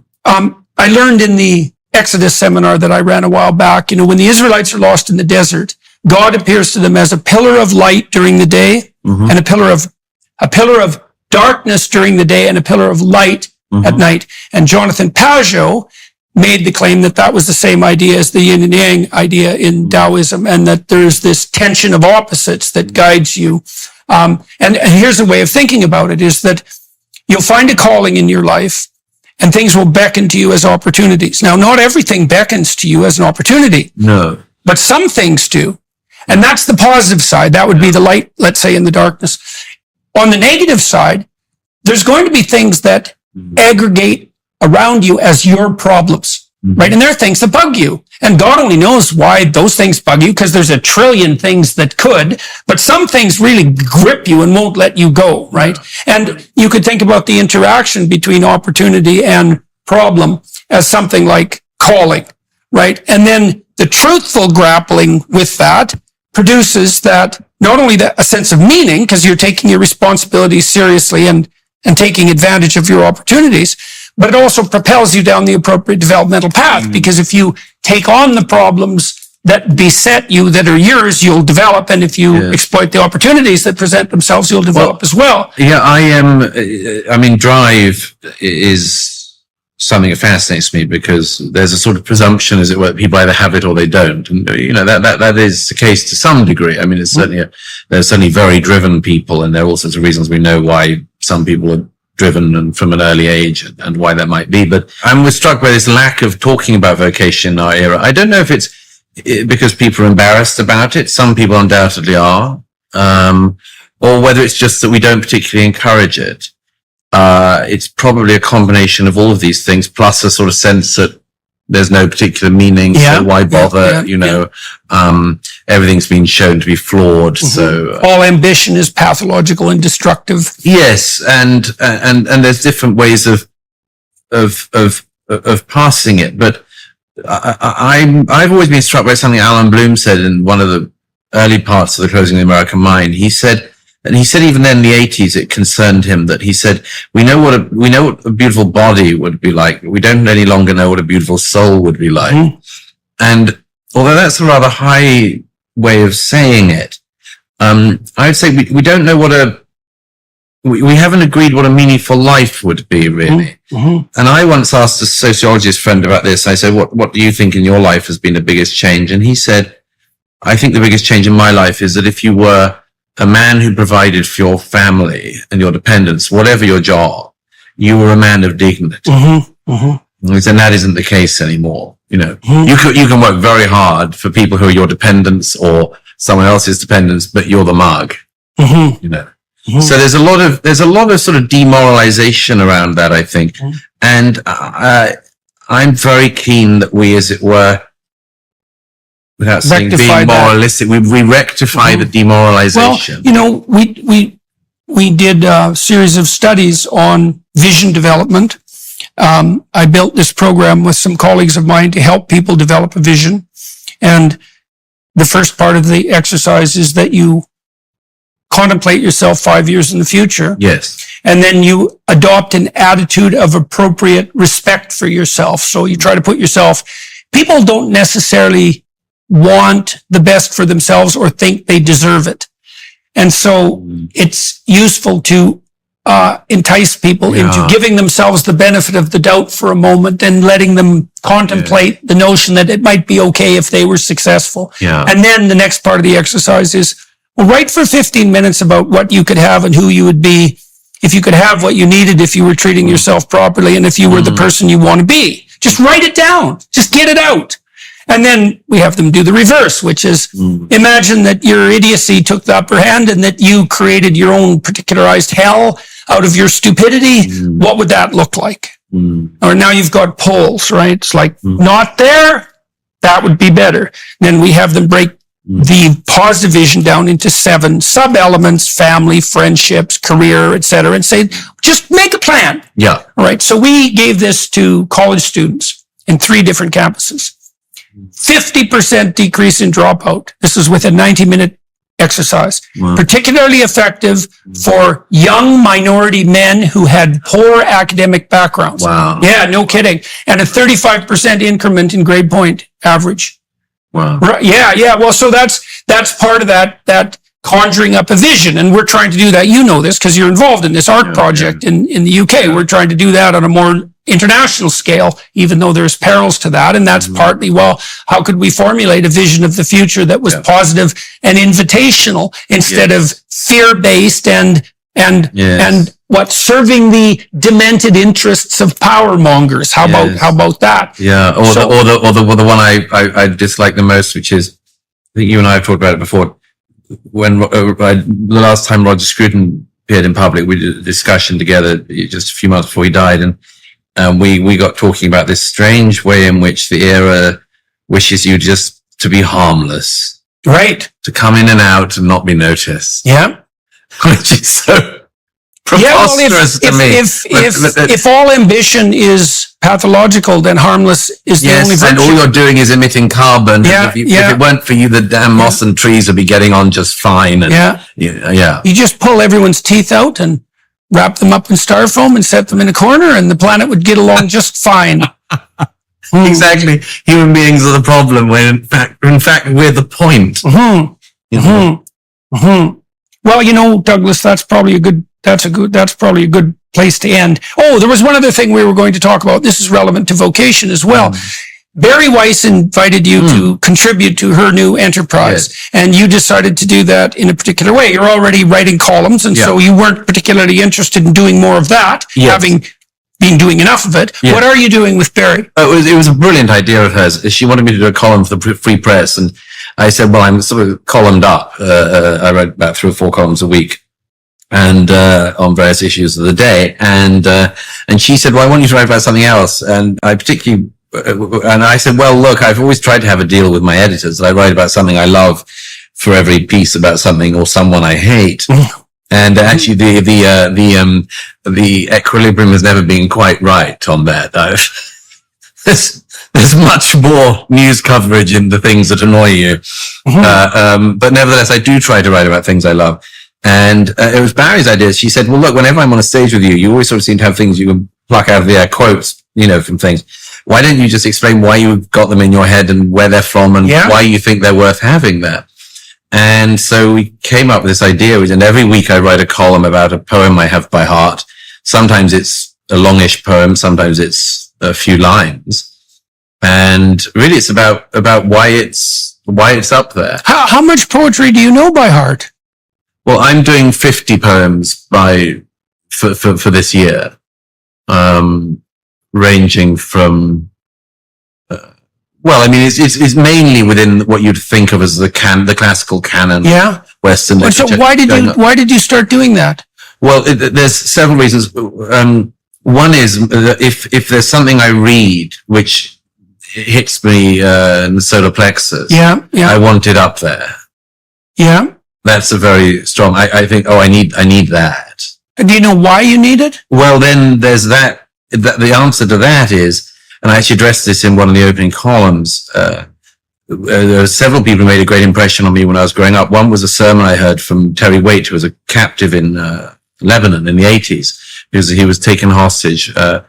I learned in the Exodus seminar that I ran a while back, you know, when the Israelites are lost in the desert, God appears to them as a pillar of light during the day and a pillar of darkness during the day and a pillar of light at night. And Jonathan Pageau made the claim that that was the same idea as the yin and yang idea in Taoism, and that there's this tension of opposites that guides you. And here's a way of thinking about it, is that you'll find a calling in your life, and things will beckon to you as opportunities. Now, not everything beckons to you as an opportunity. No. But some things do. And that's the positive side. That would be the light, let's say, in the darkness. On the negative side, there's going to be things that aggregate around you as your problems, right? And there are things that bug you. And God only knows why those things bug you, because there's a trillion things that could, but some things really grip you and won't let you go, right? And you could think about the interaction between opportunity and problem as something like calling, right? And then the truthful grappling with that produces that, not only a sense of meaning, because you're taking your responsibilities seriously and taking advantage of your opportunities, but it also propels you down the appropriate developmental path, because if you take on the problems that beset you, that are yours, you'll develop. And if you exploit the opportunities that present themselves, you'll develop as well. Yeah, drive is something that fascinates me, because there's a sort of presumption, as it were, that people either have it or they don't. And, you know, that is the case to some degree. I mean, it's there's certainly very driven people, and there are all sorts of reasons we know why some people are driven and from an early age, and why that might be. But I'm struck by this lack of talking about vocation in our era. I don't know if it's because people are embarrassed about it. Some people undoubtedly are. Or whether it's just that we don't particularly encourage it. it's probably a combination of all of these things, plus a sort of sense that there's no particular meaning, so why bother? Everything's been shown to be flawed. So all ambition is pathological and destructive. yes, and there's different ways of passing it. But I've always been struck by something Alan Bloom said in one of the early parts of The Closing of the American Mind. He said even then in the 80s, it concerned him that he said, we know what a beautiful body would be like. We don't any longer know what a beautiful soul would be like. Mm-hmm. And although that's a rather high way of saying it, I'd say we don't know we haven't agreed what a meaningful life would be, really. Mm-hmm. And I once asked a sociologist friend about this. I said, what do you think in your life has been the biggest change? And he said, I think the biggest change in my life is that if you were a man who provided for your family and your dependents, whatever your job, you were a man of dignity. Mm-hmm. Mm-hmm. And that isn't the case anymore. Mm-hmm. You can work very hard for people who are your dependents or someone else's dependents, but you're the mug. Mm-hmm. Mm-hmm. So there's a lot of sort of demoralization around that, I think. Mm-hmm. And I'm very keen that we, as it were, without saying being moralistic, we rectify the demoralization. Well, we did a series of studies on vision development. I built this program with some colleagues of mine to help people develop a vision. And the first part of the exercise is that you contemplate yourself 5 years in the future. Yes. And then you adopt an attitude of appropriate respect for yourself. So you try to put yourself, people don't necessarily want the best for themselves or think they deserve it. And so it's useful to entice people into giving themselves the benefit of the doubt for a moment and letting them contemplate the notion that it might be okay if they were successful. Yeah. And then the next part of the exercise is, write for 15 minutes about what you could have and who you would be if you could have what you needed, if you were treating yourself properly, and if you were the person you want to be. Just write it down. Just get it out. And then we have them do the reverse, which is imagine that your idiocy took the upper hand and that you created your own particularized hell out of your stupidity. What would that look like? Or now you've got poles, right? It's like not there. That would be better. Then we have them break the positive vision down into 7 sub-elements: family, friendships, career, etc., and say, just make a plan. Yeah. All right. So we gave this to college students in 3 different campuses. 50% decrease in dropout. This is with a 90-minute exercise. Wow. Particularly effective for young minority men who had poor academic backgrounds. Wow. Yeah, no kidding. And a 35% increment in grade point average. Wow. Right. Yeah. Well, so that's part of that conjuring up a vision. And we're trying to do that. You know this because you're involved in this art project in the UK. We're trying to do that on a more international scale, even though there's perils to that. And that's partly, how could we formulate a vision of the future that was positive and invitational instead of fear-based and serving the demented interests of power mongers? How about that? Yeah. Or the one I dislike the most, which is, I think you and I have talked about it before. When the last time Roger Scruton appeared in public, we did a discussion together just a few months before he died, and we got talking about this strange way in which the era wishes you just to be harmless, right? To come in and out and not be noticed. Yeah, which is so preposterous to me. If all ambition is pathological, then harmless is the only virtue. And all you're doing is emitting carbon. If it weren't for you, the damn moss and trees would be getting on just fine. And, you just pull everyone's teeth out and wrap them up in styrofoam and set them in a corner, and the planet would get along just fine. Exactly. Human beings are the problem, when in fact we're the point. Well, Douglas, that's probably a good place to end. Oh, there was one other thing we were going to talk about. This is relevant to vocation as well. Barry Weiss invited you to contribute to her new enterprise, and you decided to do that in a particular way. You're already writing columns, and so you weren't particularly interested in doing more of that, having been doing enough of it. What are you doing with Barry? It was a brilliant idea of hers. She wanted me to do a column for the Free Press, and I said, well, I'm sort of columned up. I write about 3 or 4 columns a week. and on various issues of the day. And she said, well, I want you to write about something else. And I particularly, and I said, well, look, I've always tried to have a deal with my editors. I write about something I love for every piece about something or someone I hate. And actually the equilibrium has never been quite right on that. There's much more news coverage in the things that annoy you. But nevertheless, I do try to write about things I love. And it was Barry's idea. She said, well, look, whenever I'm on a stage with you, you always sort of seem to have things you can pluck out of the air, quotes, from things. Why don't you just explain why you got them in your head and where they're from and why you think they're worth having there? And so we came up with this idea, and every week I write a column about a poem I have by heart. Sometimes it's a longish poem, sometimes it's a few lines. And really it's about why it's up there. How much poetry do you know by heart? Well, I'm doing 50 poems for this year, ranging from, it's mainly within what you'd think of as the classical canon. Yeah. Western literature. So why did you start doing that? Well, there's several reasons. One is if there's something I read which hits me in the solar plexus, I want it up there. Yeah. That's a very strong, I think, I need that. Do you know why you need it? Well, then there's that. The answer to that is, and I actually addressed this in one of the opening columns, there were several people who made a great impression on me when I was growing up. One was a sermon I heard from Terry Waite, who was a captive in Lebanon in the 80s, because he was taken hostage after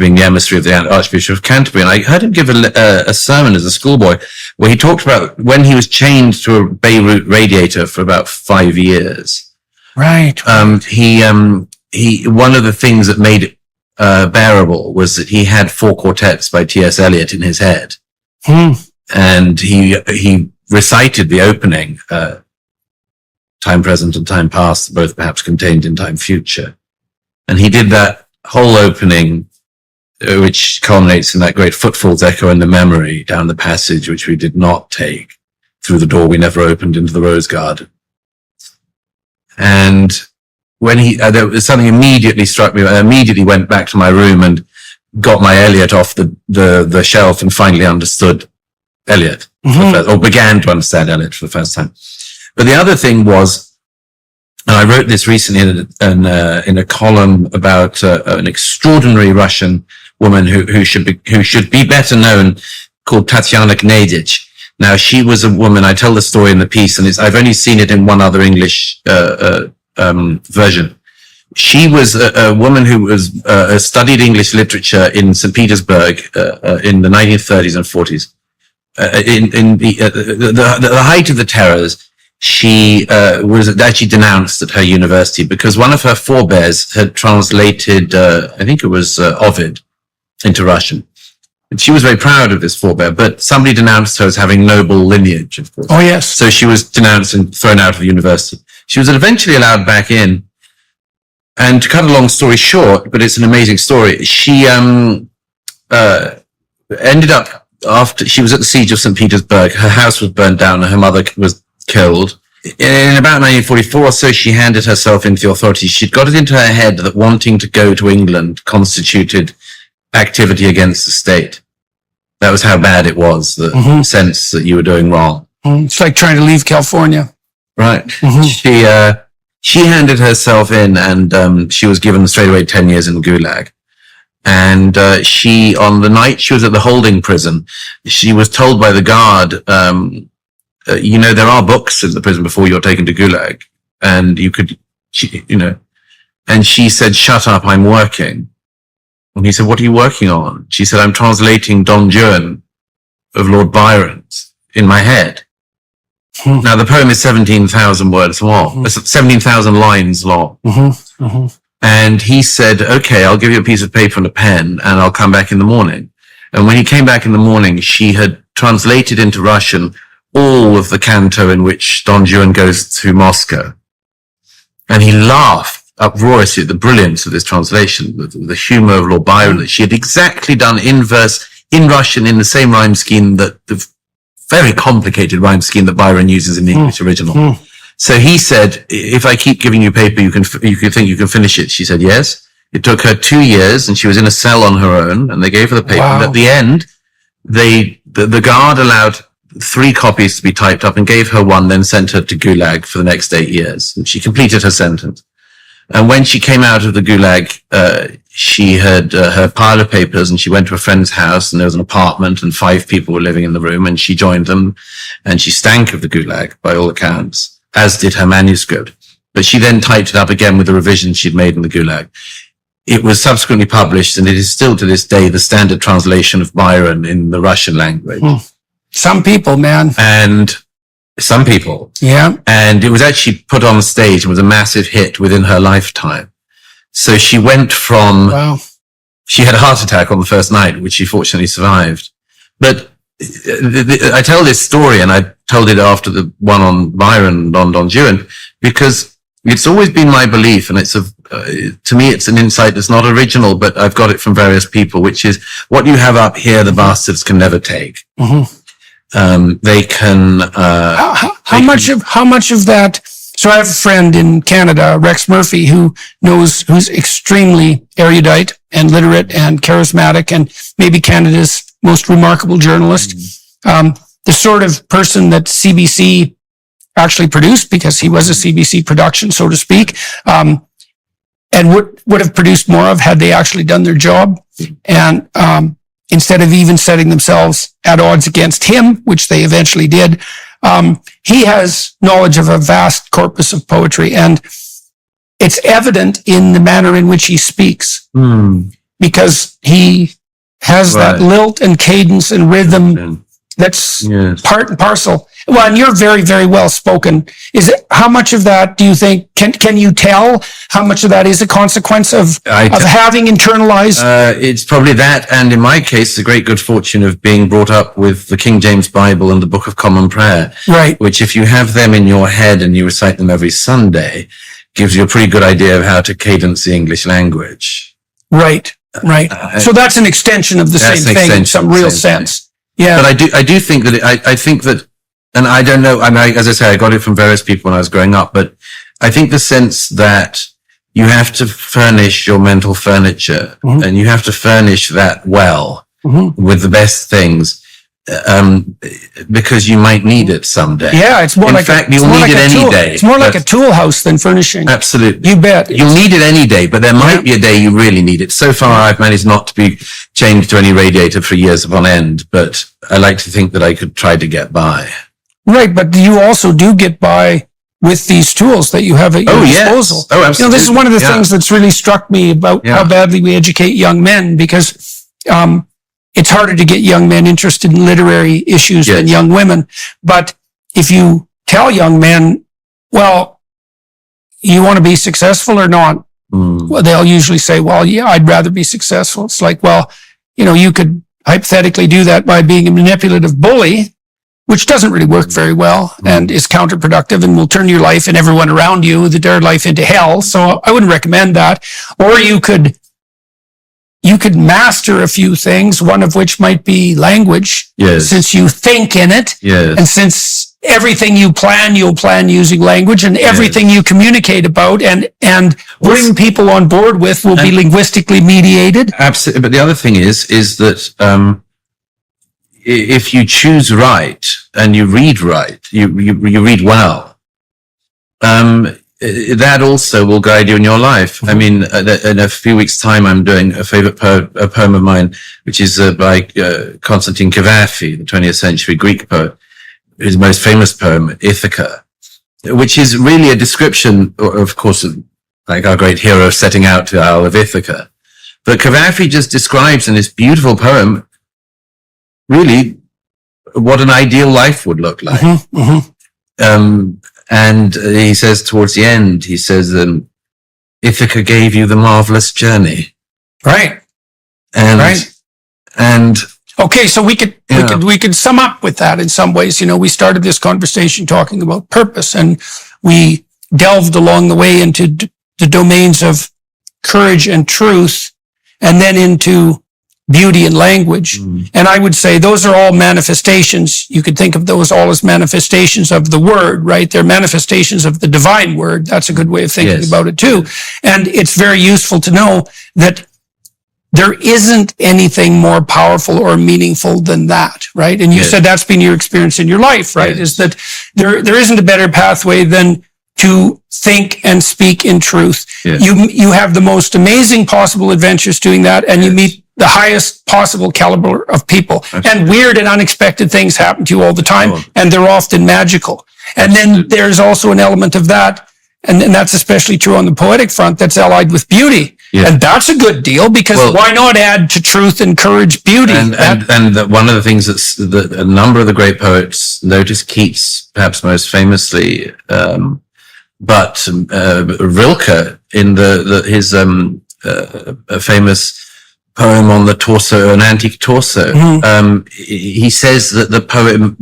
being the emissary of the Archbishop of Canterbury. And I heard him give a sermon as a schoolboy where he talked about when he was chained to a Beirut radiator for about 5 years. Right. One of the things that made it bearable was that he had 4 quartets by T.S. Eliot in his head. And he recited the opening, time present and time past, both perhaps contained in time future. And he did that whole opening, which culminates in that great footfalls echo in the memory down the passage, which we did not take through the door we never opened into the rose garden. And when there was something immediately struck me. I immediately went back to my room and got my Eliot off the shelf and finally understood Eliot, or began to understand Eliot for the first time. But the other thing was, and I wrote this recently in a column about an extraordinary Russian woman who should be better known, called Tatiana Gnedich. Now, she was a woman. I tell the story in the piece, and I've only seen it in one other English version. She was a woman who was studied English literature in St. Petersburg in the 1930s and 40s. In the height of the terrors, she was actually denounced at her university because one of her forebears had translated, I think it was Ovid, into Russian. And she was very proud of this forebear, but somebody denounced her as having noble lineage, of course. Oh, yes. So she was denounced and thrown out of the university. She was eventually allowed back in. And to cut a long story short, but it's an amazing story, she ended up, after she was at the siege of St. Petersburg, her house was burned down and her mother was killed. In about 1944 or so, she handed herself into the authorities. She'd got it into her head that wanting to go to England constituted activity against the state. That was how bad it was, the sense that you were doing wrong. It's like trying to leave California. Right. She handed herself in and she was given straight away 10 years in the Gulag. And she, on the night she was at the holding prison, she was told by the guard, there are books in the prison before you're taken to Gulag. And you could, and she said, shut up, I'm working. And he said, what are you working on? She said, I'm translating Don Juan of Lord Byron's in my head. Now, the poem is 17,000 words long, 17,000 lines long. And he said, okay, I'll give you a piece of paper and a pen and I'll come back in the morning. And when he came back in the morning, she had translated into Russian all of the canto in which Don Juan goes to Moscow. And he laughed uproariously at the brilliance of this translation, the humor of Lord Byron, that she had exactly done in verse, in Russian, in the same rhyme scheme that the very complicated rhyme scheme that Byron uses in the English original. So he said, if I keep giving you paper, you can think you can finish it. She said, yes. It took her 2 years and she was in a cell on her own and they gave her the paper. Wow. And at the end, the guard allowed 3 copies to be typed up and gave her one, then sent her to Gulag for the next 8 years. And she completed her sentence. And when she came out of the Gulag, she had her pile of papers and she went to a friend's house and there was an apartment and 5 people were living in the room and she joined them and she stank of the Gulag by all accounts, as did her manuscript. But she then typed it up again with the revisions she'd made in the Gulag. It was subsequently published and it is still to this day the standard translation of Byron in the Russian language. Some people, man. And some people. Yeah. And it was actually put on stage and was a massive hit within her lifetime. So she went from, Wow. she had a heart attack on the first night, which she fortunately survived. But I tell this story, and I told it after the one on Byron and on Don Juan, because it's always been my belief, and to me, it's an insight that's not original, but I've got it from various people, which is what you have up here, the bastards can never take. They can, How much of that? So I have a friend in Canada, Rex Murphy, who's extremely erudite and literate and charismatic and maybe Canada's most remarkable journalist. The sort of person that CBC actually produced because he was a CBC production, so to speak, and would have produced more of had they actually done their job. And, instead of even setting themselves at odds against him, which they eventually did, he has knowledge of a vast corpus of poetry, and it's evident in the manner in which he speaks, because he has that lilt and cadence and rhythm that's part and parcel. Well, and you're very, very well spoken. How much of that do you think, can you tell how much of that is a consequence of having internalized? It's probably that. And in my case, the great good fortune of being brought up with the King James Bible and the Book of Common Prayer. Right. Which if you have them in your head and you recite them every Sunday, gives you a pretty good idea of how to cadence the English language. Right. Right. So that's an extension of the same thing in some real sense. Yeah. But I do think that I think that, and I don't know, as I say, I got it from various people when I was growing up, but I think the sense that you have to furnish your mental furniture and you have to furnish that well with the best things, because you might need it someday. Yeah, it's more in like fact, you'll need it any day. It's more like a tool house than furnishing. Absolutely. You bet. You'll need it any day, but there might be a day you really need it. So far, I've managed not to be chained to any radiator for years upon end, but I like to think that I could try to get by. Right, but you also do get by with these tools that you have at your disposal. Oh, absolutely. You know, this is one of the things that's really struck me about how badly we educate young men, because it's harder to get young men interested in literary issues than young women. But if you tell young men, well, you want to be successful or not? Well, they'll usually say, well, yeah, I'd rather be successful. It's like, well, you know, you could hypothetically do that by being a manipulative bully, which doesn't really work very well and is counterproductive and will turn your life and everyone around you, their life, into hell. So I wouldn't recommend that. Or you could master a few things, one of which might be language, since you think in it, and since everything you'll plan using language, and everything you communicate about and bring people on board with will be linguistically mediated. Absolutely. But the other thing is that if you choose right and you read right, you read well, that also will guide you in your life. I mean, in a few weeks' time, I'm doing a poem of mine, which is by Constantine Cavafy, the 20th century Greek poet, his most famous poem, Ithaca, which is really a description, of course, like our great hero setting out to the Isle of Ithaca. But Cavafy just describes in this beautiful poem really what an ideal life would look like. And he says towards the end, he says, Ithaca gave you the marvelous journey. Right. And okay, so we could sum up with that in some ways. You know, we started this conversation talking about purpose, and we delved along the way into the domains of courage and truth, and then into beauty, and language. And I would say those are all manifestations. You could think of those all as manifestations of the word, right? They're manifestations of the divine word. That's a good way of thinking Yes. about it too. And it's very useful to know that there isn't anything more powerful or meaningful than that, right? And you Yes. said that's been your experience in your life, right? Yes. Is that there isn't a better pathway than to think and speak in truth. Yes. You have the most amazing possible adventures doing that, and you meet the highest possible caliber of people. And weird and unexpected things happen to you all the time, Sure. and they're often magical. And then there's also an element of that, and that's especially true on the poetic front, that's allied with beauty. Yeah. And that's a good deal, because Well- why not add to truth and courage beauty? And that one of the things that a number of the great poets, notice Keats perhaps most famously, but Rilke in his famous poem on the torso, an antique torso, he says that the poem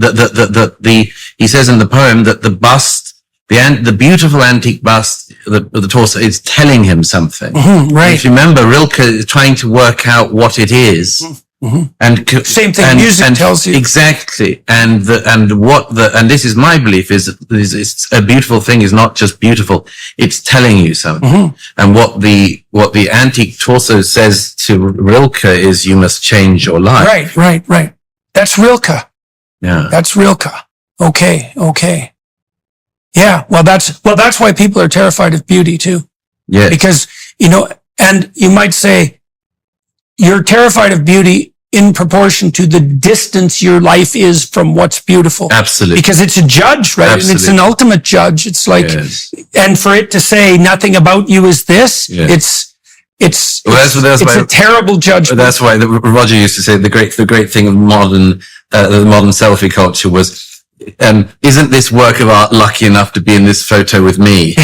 he says in the poem that the bust, the beautiful antique bust, the torso is telling him something. Right. If you remember, Rilke is trying to work out what it is. And Same thing music tells you. Exactly. And this is my belief is it's a beautiful thing is not just beautiful, it's telling you something. And what the antique torso says to Rilke is you must change your life. Right. That's Rilke. Yeah. That's Rilke. Okay. Yeah. Well, that's why people are terrified of beauty too. Yeah. Because, and you might say you're terrified of beauty in proportion to the distance your life is from what's beautiful. Absolutely. Because it's a judge, right? Absolutely. And it's an ultimate judge. It's like, Yes. and for it to say nothing about you is this, Yeah. it's Well, that's it's why- a terrible judgment. That's why Roger used to say the great thing of the modern selfie culture was, isn't this work of art lucky enough to be in this photo with me?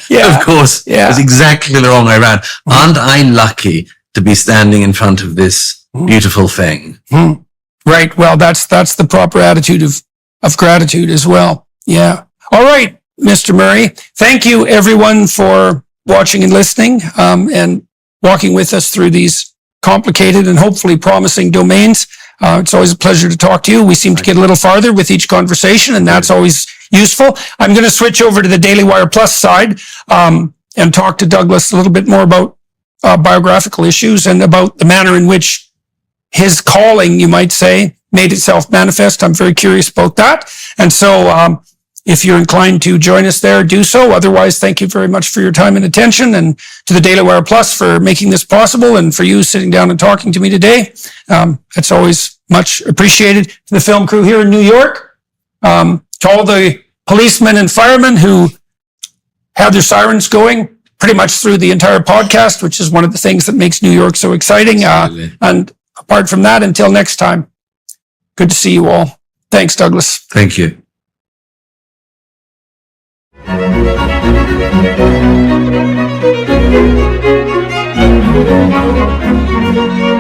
Yeah. Of course. Yeah. It's exactly the wrong way around. Aren't I lucky to be standing in front of this beautiful thing? Right. Well, that's the proper attitude of gratitude as well. Yeah. All right, Mr. Murray. Thank you everyone for watching and listening, and walking with us through these complicated and hopefully promising domains. It's always a pleasure to talk to you. We seem to get a little farther with each conversation, and that's always useful. I'm going to switch over to the Daily Wire Plus side, and talk to Douglas a little bit more about biographical issues and about the manner in which his calling, you might say, made itself manifest. I'm very curious about that. And so, if you're inclined to join us there, do so. Otherwise, thank you very much for your time and attention, and to the Daily Wire Plus for making this possible, and for you sitting down and talking to me today. It's always much appreciated. To the film crew here in New York, to all the policemen and firemen who had their sirens going pretty much through the entire podcast, which is one of the things that makes New York so exciting. Absolutely. And apart from that, until next time, good to see you all. Thanks, Douglas. Thank you. Thank you.